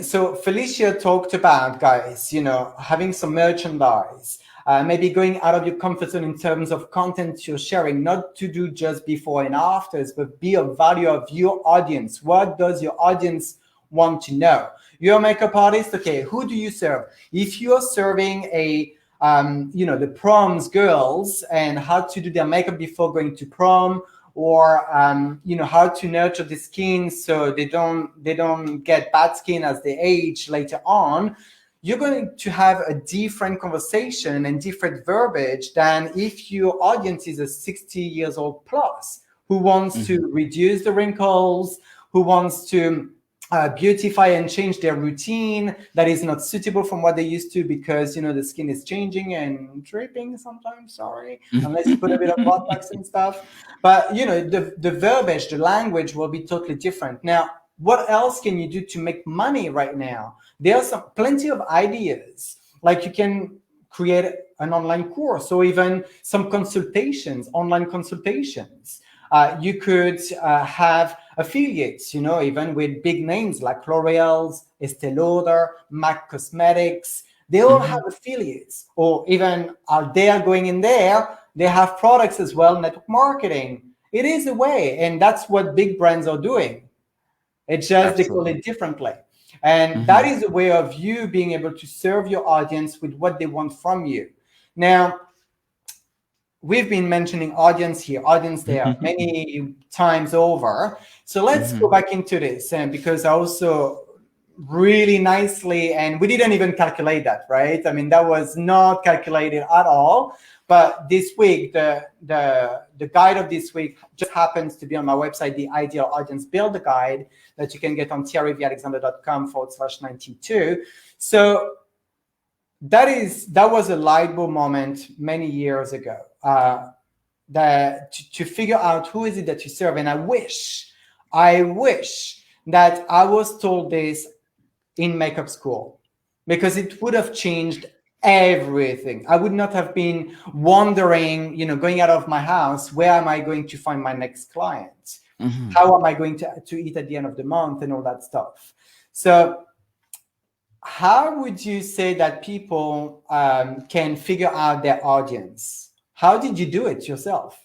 So Felicia talked about, guys, having some merchandise. maybe going out of your comfort zone in terms of content you're sharing, not to do just before and afters, but be of value of your audience. What does your audience want to know? You're a makeup artist. Okay, who do you serve? If you're serving the proms girls and how to do their makeup before going to prom, or how to nurture the skin so they don't get bad skin as they age later on, you're going to have a different conversation and different verbiage than if your audience is a 60 years old plus who wants to reduce the wrinkles, who wants to beautify and change their routine that is not suitable from what they used to, because the skin is changing and dripping sometimes, sorry, unless you put a bit of botox and stuff. But the verbiage, the language will be totally different. Now, what else can you do to make money right now? There are plenty of ideas. Like, you can create an online course, or even some consultations, online consultations. You could have affiliates, even with big names like L'Oreal's, Estee Lauder, MAC Cosmetics. They all have affiliates, or even they are going in there. They have products as well, network marketing. It is a way, and that's what big brands are doing. It's just they call it differently. And that is a way of you being able to serve your audience with what they want from you. Now, we've been mentioning audience here, audience there many times over. So let's go back into this, and because I also really nicely, and we didn't even calculate that, right? I mean, that was not calculated at all. But this week, the guide of this week just happens to be on my website, the Ideal Audience Builder Guide, that you can get on thierryvalexandre.com/92. So that was a light bulb moment many years ago, that to figure out who is it that you serve. And I wish that I was told this in makeup school, because it would have changed everything. I would not have been wondering, going out of my house, where am I going to find my next client? How am I going to eat at the end of the month, and all that stuff. So how would you say that people can figure out their audience? How did you do it yourself?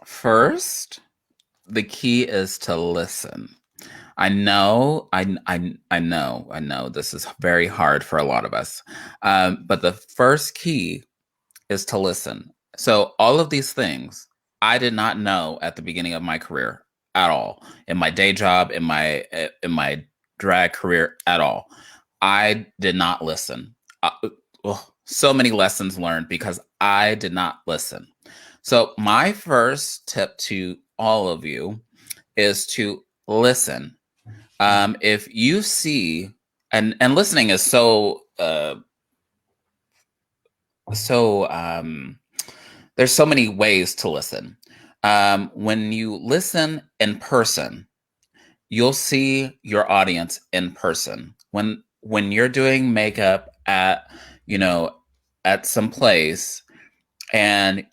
First, the key is to listen. I know this is very hard for a lot of us. But the first key is to listen. So all of these things I did not know at the beginning of my career at all, in my day job, in my drag career at all. I did not listen. So many lessons learned because I did not listen. So my first tip to all of you is to listen. If you see, and listening is there's so many ways to listen. When you listen in person, you'll see your audience in person. When you're doing makeup at some place, and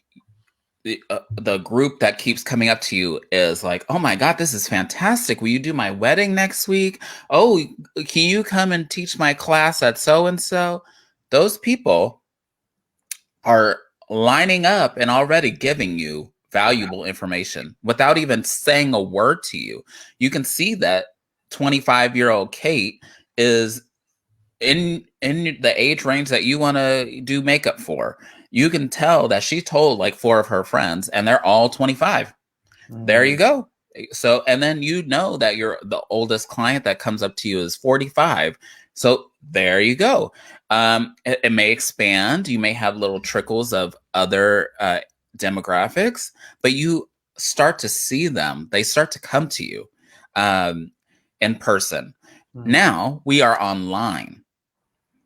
the group that keeps coming up to you is like, oh my God, this is fantastic. Will you do my wedding next week? Oh, can you come and teach my class at so-and-so? Those people are lining up and already giving you valuable information without even saying a word to you. You can see that 25-year-old Kate is in the age range that you want to do makeup for. You can tell that she told like 4 of her friends, and they're all 25. There you go. So, and then that the oldest client that comes up to you is 45. So there you go. It may expand. You may have little trickles of other demographics, but you start to see them. They start to come to you in person. Now we are online.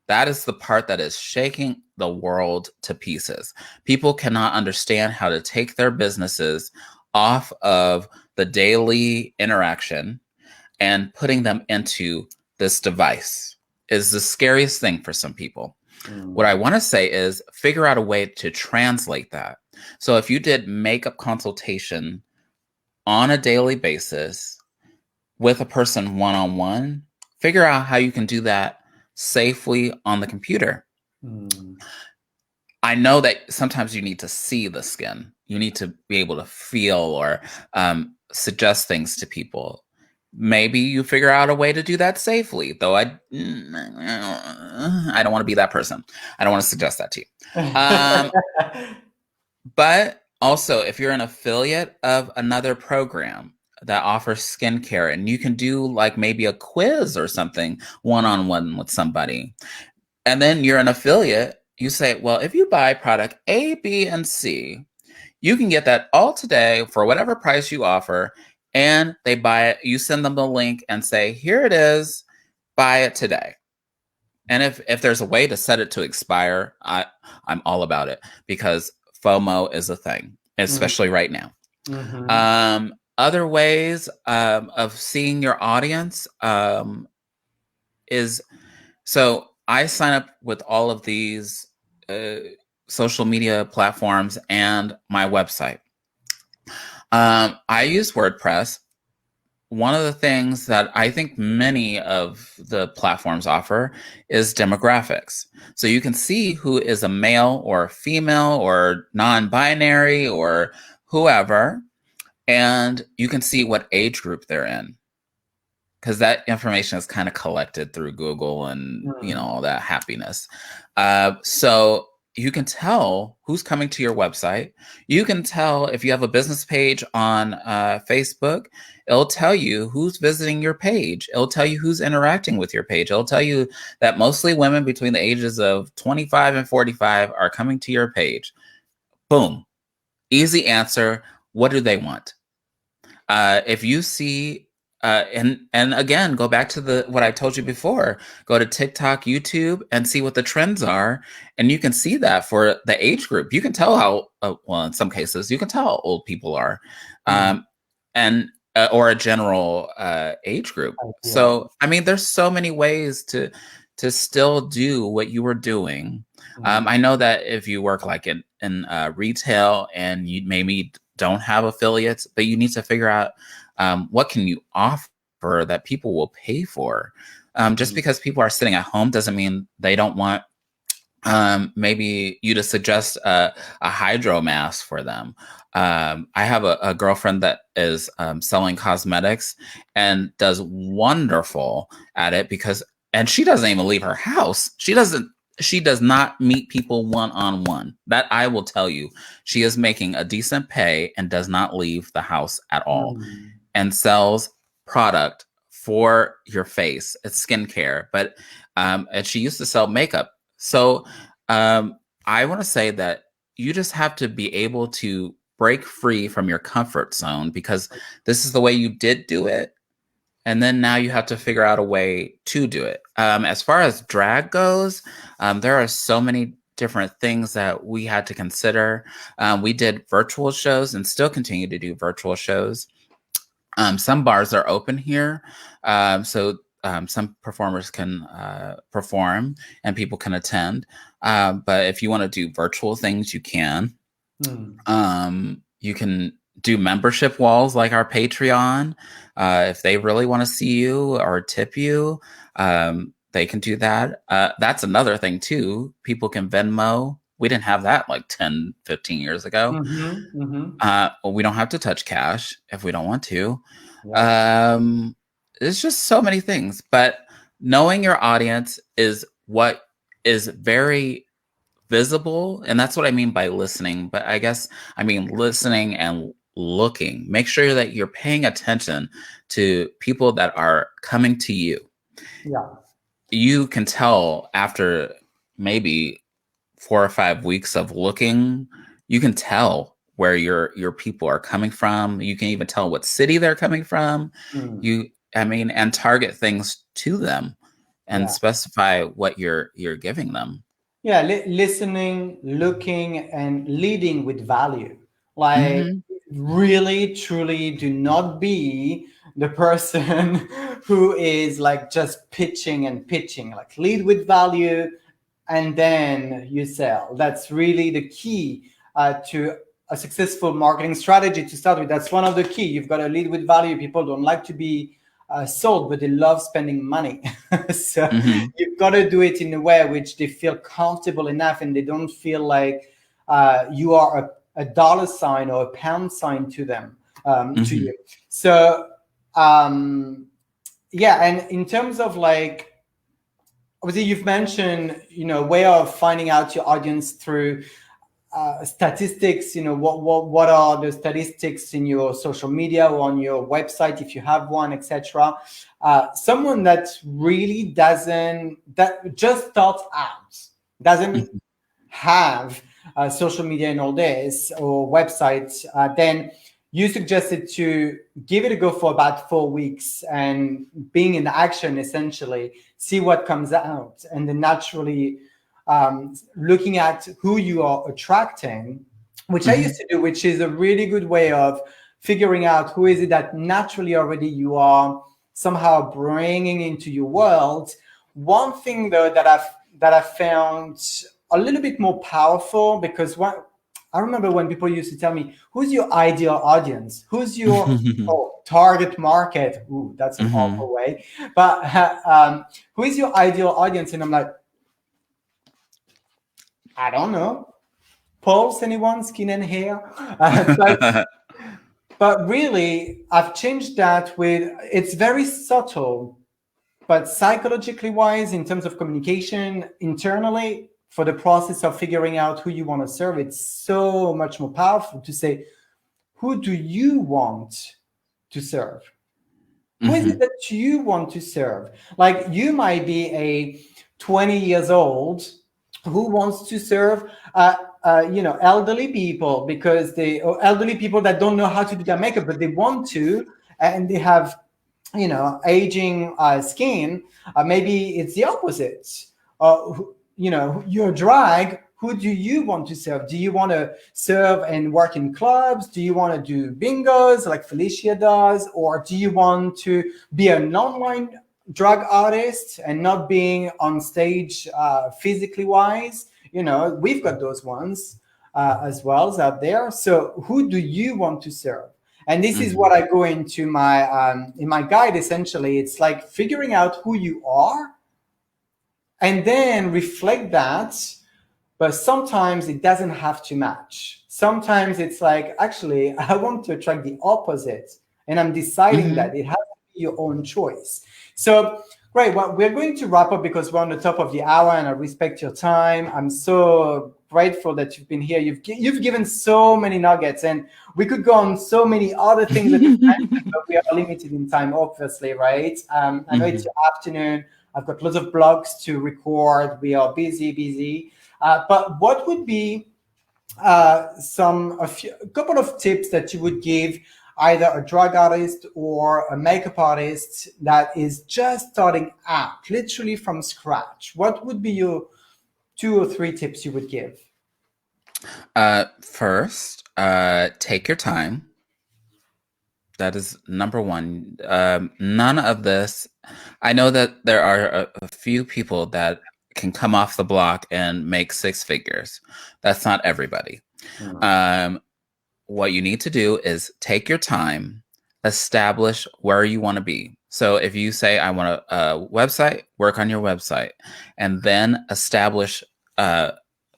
That is the part that is shaking the world to pieces. People cannot understand how to take their businesses off of the daily interaction and putting them into this device is the scariest thing for some people. What I want to say is figure out a way to translate that. So if you did makeup consultation on a daily basis with a person one-on-one, figure out how you can do that safely on the computer. I know that sometimes you need to see the skin. You need to be able to feel or suggest things to people. Maybe you figure out a way to do that safely, though I don't want to be that person. I don't want to suggest that to you. But also, if you're an affiliate of another program that offers skincare and you can do like maybe a quiz or something one-on-one with somebody, and then you're an affiliate, you say, well, if you buy product A, B, and C, you can get that all today for whatever price you offer. And they buy it. You send them the link and say, here it is, buy it today. And if there's a way to set it to expire, I'm all about it, because FOMO is a thing, especially right now. Other ways of seeing your audience is, so I sign up with all of these social media platforms and my website. I use WordPress. One of the things that I think many of the platforms offer is demographics. So you can see who is a male or a female or non-binary or whoever, and you can see what age group they're in, because that information is kind of collected through Google and all that happiness. So you can tell who's coming to your website. You can tell if you have a business page on Facebook, it'll tell you who's visiting your page. It'll tell you who's interacting with your page. It'll tell you that mostly women between the ages of 25 and 45 are coming to your page. Boom. Easy answer. What do they want? If you see, and again, go back to what I told you before. Go to TikTok, YouTube, and see what the trends are, and you can see that for the age group. You can tell how, well, in some cases, you can tell how old people are, and or a general age group. So, I mean, there's so many ways to still do what you were doing. I know that if you work like in retail and you maybe don't have affiliates, but you need to figure out what can you offer that people will pay for. Just because people are sitting at home doesn't mean they don't want maybe you to suggest a hydro mask for them. I have a girlfriend that is selling cosmetics and does wonderful at it, and she doesn't even leave her house. She does not meet people one-on-one. That I will tell you. She is making a decent pay and does not leave the house at all, and sells product for your face. It's skincare, but and she used to sell makeup. So I want to say that you just have to be able to break free from your comfort zone, because this is the way you did do it. And then now you have to figure out a way to do it. As far as drag goes, there are so many different things that we had to consider. We did virtual shows and still continue to do virtual shows. Some bars are open here, so some performers can perform and people can attend. But if you want to do virtual things, you can. You can do membership walls like our Patreon. If they really want to see you or tip you, they can do that. That's another thing too. People can Venmo. We didn't have that like 10, 15 years ago. Well, we don't have to touch cash if we don't want to. It's just so many things. But knowing your audience is what is very visible. And that's what I mean by listening. But I guess I mean listening and looking. Make sure that you're paying attention to people that are coming to you. You can tell after maybe 4 or 5 weeks of looking, you can tell where your people are coming from. You can even tell what city they're coming from. And target things to them and specify what you're giving them. Listening, looking, and leading with value. Like, really, truly do not be the person who is like just pitching and pitching. Like, lead with value and then you sell. That's really the key to a successful marketing strategy to start with. That's one of the key. You've got to lead with value. People don't like to be sold, but they love spending money. So Mm-hmm. you've got to do it in a way which they feel comfortable enough and they don't feel like you are a dollar sign or a pound sign to them, to Mm-hmm. you. So yeah, and in terms of like, obviously you've mentioned, way of finding out your audience through statistics. What are the statistics in your social media or on your website if you have one, etc. Someone that really that just starts out, doesn't have social media in all this or websites, then you suggested to give it a go for about 4 weeks and being in action, essentially see what comes out, and then naturally looking at who you are attracting, which I Mm-hmm. used to do, which is a really good way of figuring out who is it that naturally already you are somehow bringing into your world. One thing though that I found a little bit more powerful, because I remember when people used to tell me, who's your ideal audience? Who's your target market? Ooh, that's an Mm-hmm. awful way. But who is your ideal audience? And I'm like, I don't know. Pulse, anyone? Skin and hair? But really, I've changed that with, it's very subtle, but psychologically wise, in terms of communication internally, for the process of figuring out who you want to serve, it's so much more powerful to say, who do you want to serve? Who is it Mm-hmm. that you want to serve? Like, you might be a 20 years old who wants to serve elderly people, because or elderly people that don't know how to do their makeup, but they want to, and they have aging skin. Maybe it's the opposite. You're drag. Who do you want to serve? Do you want to serve and work in clubs? Do you want to do bingos like Felicia does? Or do you want to be an online drag artist and not being on stage physically wise? We've got those ones as well out there. So who do you want to serve? And this is Mm-hmm. what I go into my in my guide. Essentially, it's like figuring out who you are and then reflect that. But sometimes it doesn't have to match. Sometimes it's like, actually, I want to attract the opposite, and I'm deciding Mm-hmm. that it has to be your own choice. So great. Well, we're going to wrap up because we're on the top of the hour, and I respect your time. I'm so grateful that you've been here. You've given so many nuggets, and we could go on so many other things that you mentioned, but we are limited in time, obviously, right? I know it's Mm-hmm. your afternoon. I've got lots of blogs to record. We are busy. But what would be a couple of tips that you would give either a drag artist or a makeup artist that is just starting out, literally from scratch? What would be your 2 or 3 tips you would give? First, take your time. That is number one. None of this. I know that there are a few people that can come off the block and make 6 figures. That's not everybody. Um, what you need to do is take your time, establish where you want to be. So if you say, I want a website, work on your website, and then establish the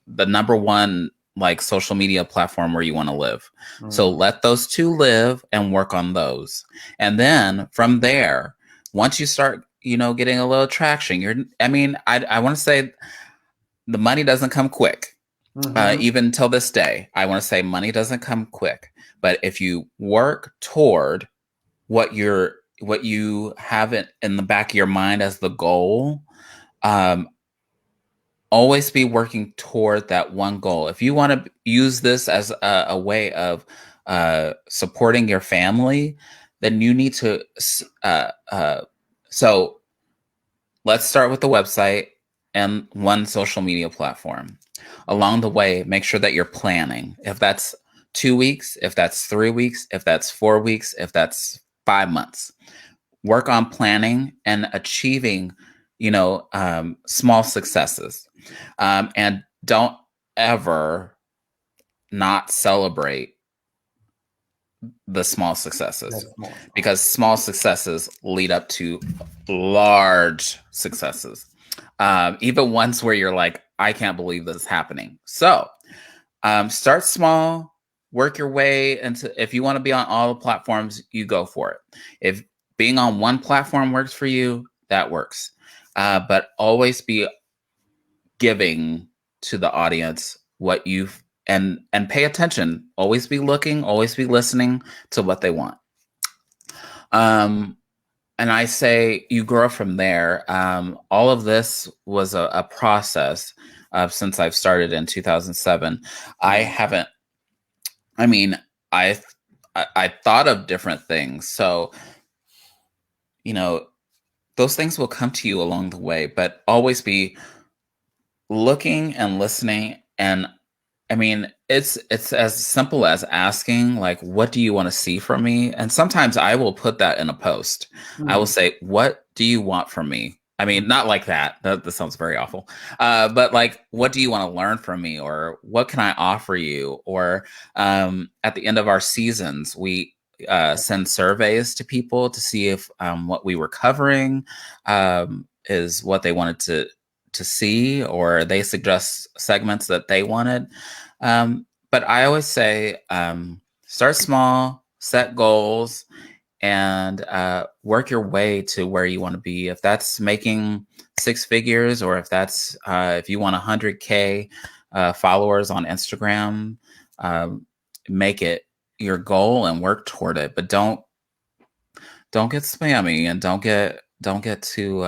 number one like social media platform where you want to live. So let those two live and work on those. And then from there, once you start, getting a little traction, I want to say the money doesn't come quick. Even till this day, I want to say money doesn't come quick. But if you work toward what you have it in the back of your mind as the goal, um, always be working toward that one goal. If you want to use this as a way of supporting your family, then you need to. So let's start with the website and one social media platform. Along the way, make sure that you're planning. If that's 2 weeks, if that's 3 weeks, if that's 4 weeks, if that's 5 months, work on planning and achieving, small successes. And don't ever not celebrate the small successes, That's more. because small successes lead up to large successes. Even ones where you're like, I can't believe this is happening. So start small, work your way into, if you want to be on all the platforms, you go for it. If being on one platform works for you, that works. But always be giving to the audience what you've, and pay attention. Always be looking, always be listening to what they want. And I say you grow from there. All of this was a process since I've started in 2007. I haven't, I mean, I thought of different things. So, you know, those things will come to you along the way, but always be looking and listening. And I mean, it's as simple as asking, like, what do you want to see from me? And sometimes I will put that in a post. I will say, what do you want from me? I mean, not like that. That sounds very awful. But like, what do you want to learn from me? Or what can I offer you? Or at the end of our seasons, we send surveys to people to see if what we were covering is what they wanted to see, or they suggest segments that they wanted. But I always say, start small, set goals, and work your way to where you want to be. If that's making 6 figures, or if that's if you want 100K followers on Instagram, make it your goal and work toward it. But don't get spammy, and don't get too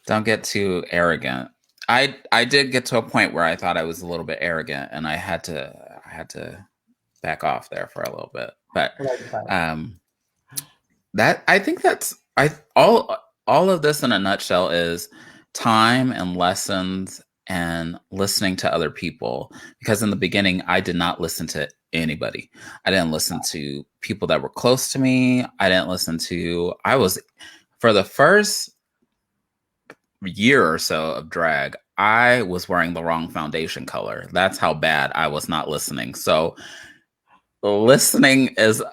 don't get too arrogant. I did get to a point where I thought I was a little bit arrogant, and I had to back off there for a little bit. But that, I think that's, all of this in a nutshell is time and lessons and listening to other people. Because in the beginning, I did not listen to anybody. I didn't listen to people that were close to me. I didn't listen to, for the first year or so of drag, I was wearing the wrong foundation color. That's how bad I was not listening. So listening is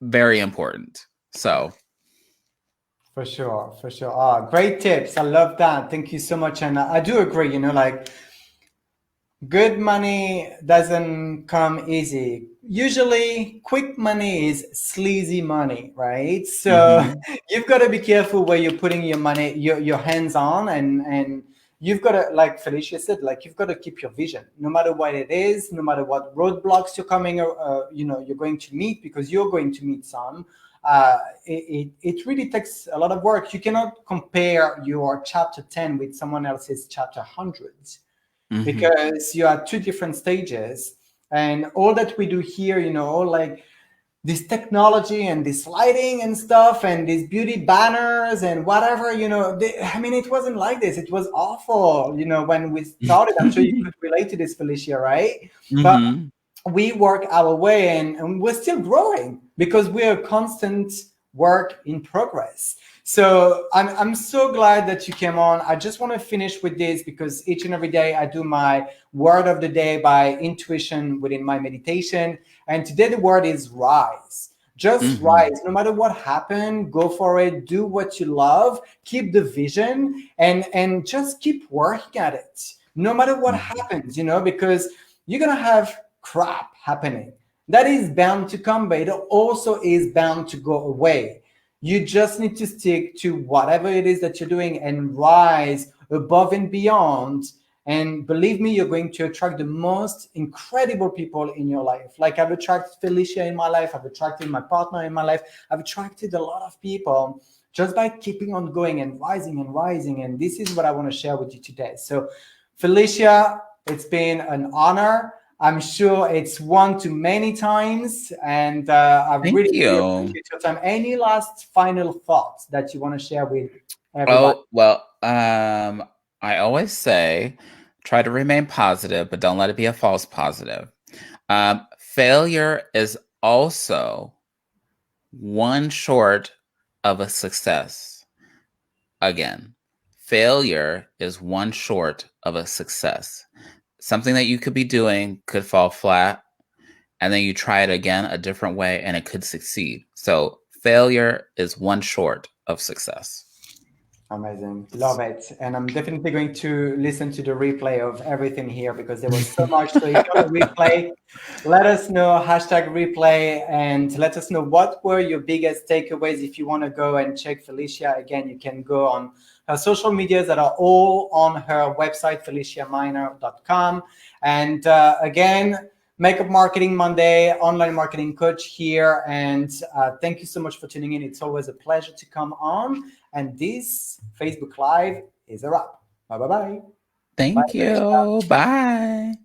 very important. So For sure, for sure. Great tips. I love that. Thank you so much. And I do agree, like good money doesn't come easy. Usually, quick money is sleazy money, right? So you've got to be careful where you're putting your money, your hands on, and you've got to, like Felicia said, like you've got to keep your vision, no matter what it is, no matter what roadblocks you're coming, you're going to meet, because you're going to meet some. It really takes a lot of work. You cannot compare your chapter 10 with someone else's chapter 100. Because you are two different stages, and all that we do here, like this technology and this lighting and stuff and these beauty banners and whatever, it wasn't like this. It was awful, when we started. I'm sure you could relate to this, Felicia, right? But we work our way, and we're still growing because we're a constant work in progress. So I'm so glad that you came on. I just want to finish with this, because each and every day I do my word of the day by intuition within my meditation. And today the word is rise. Just rise. No matter what happened, go for it. Do what you love. Keep the vision, and just keep working at it. No matter what happens, because you're going to have crap happening. That is bound to come, but it also is bound to go away. You just need to stick to whatever it is that you're doing and rise above and beyond. And believe me, you're going to attract the most incredible people in your life. Like I've attracted Felicia in my life. I've attracted my partner in my life. I've attracted a lot of people just by keeping on going and rising and rising. And this is what I want to share with you today. So Felicia, it's been an honor. I'm sure it's one too many times, and I really appreciate your time. Any last final thoughts that you want to share with everybody? Oh, well, I always say, try to remain positive, but don't let it be a false positive. Failure is also one short of a success. Again, failure is one short of a success. Something that you could be doing could fall flat, and then you try it again a different way, and it could succeed. So failure is one short of success. Amazing. Love it. And I'm definitely going to listen to the replay of everything here because there was so much. So if you're on the replay, let us know, #replay, and let us know what were your biggest takeaways. If you want to go and check Felicia again, you can go on her social medias that are all on her website, feliciaminer.com. And again, Makeup Marketing Monday, online marketing coach here. And thank you so much for tuning in. It's always a pleasure to come on. And this Facebook Live is a wrap. Bye-bye. Thank you. Bye.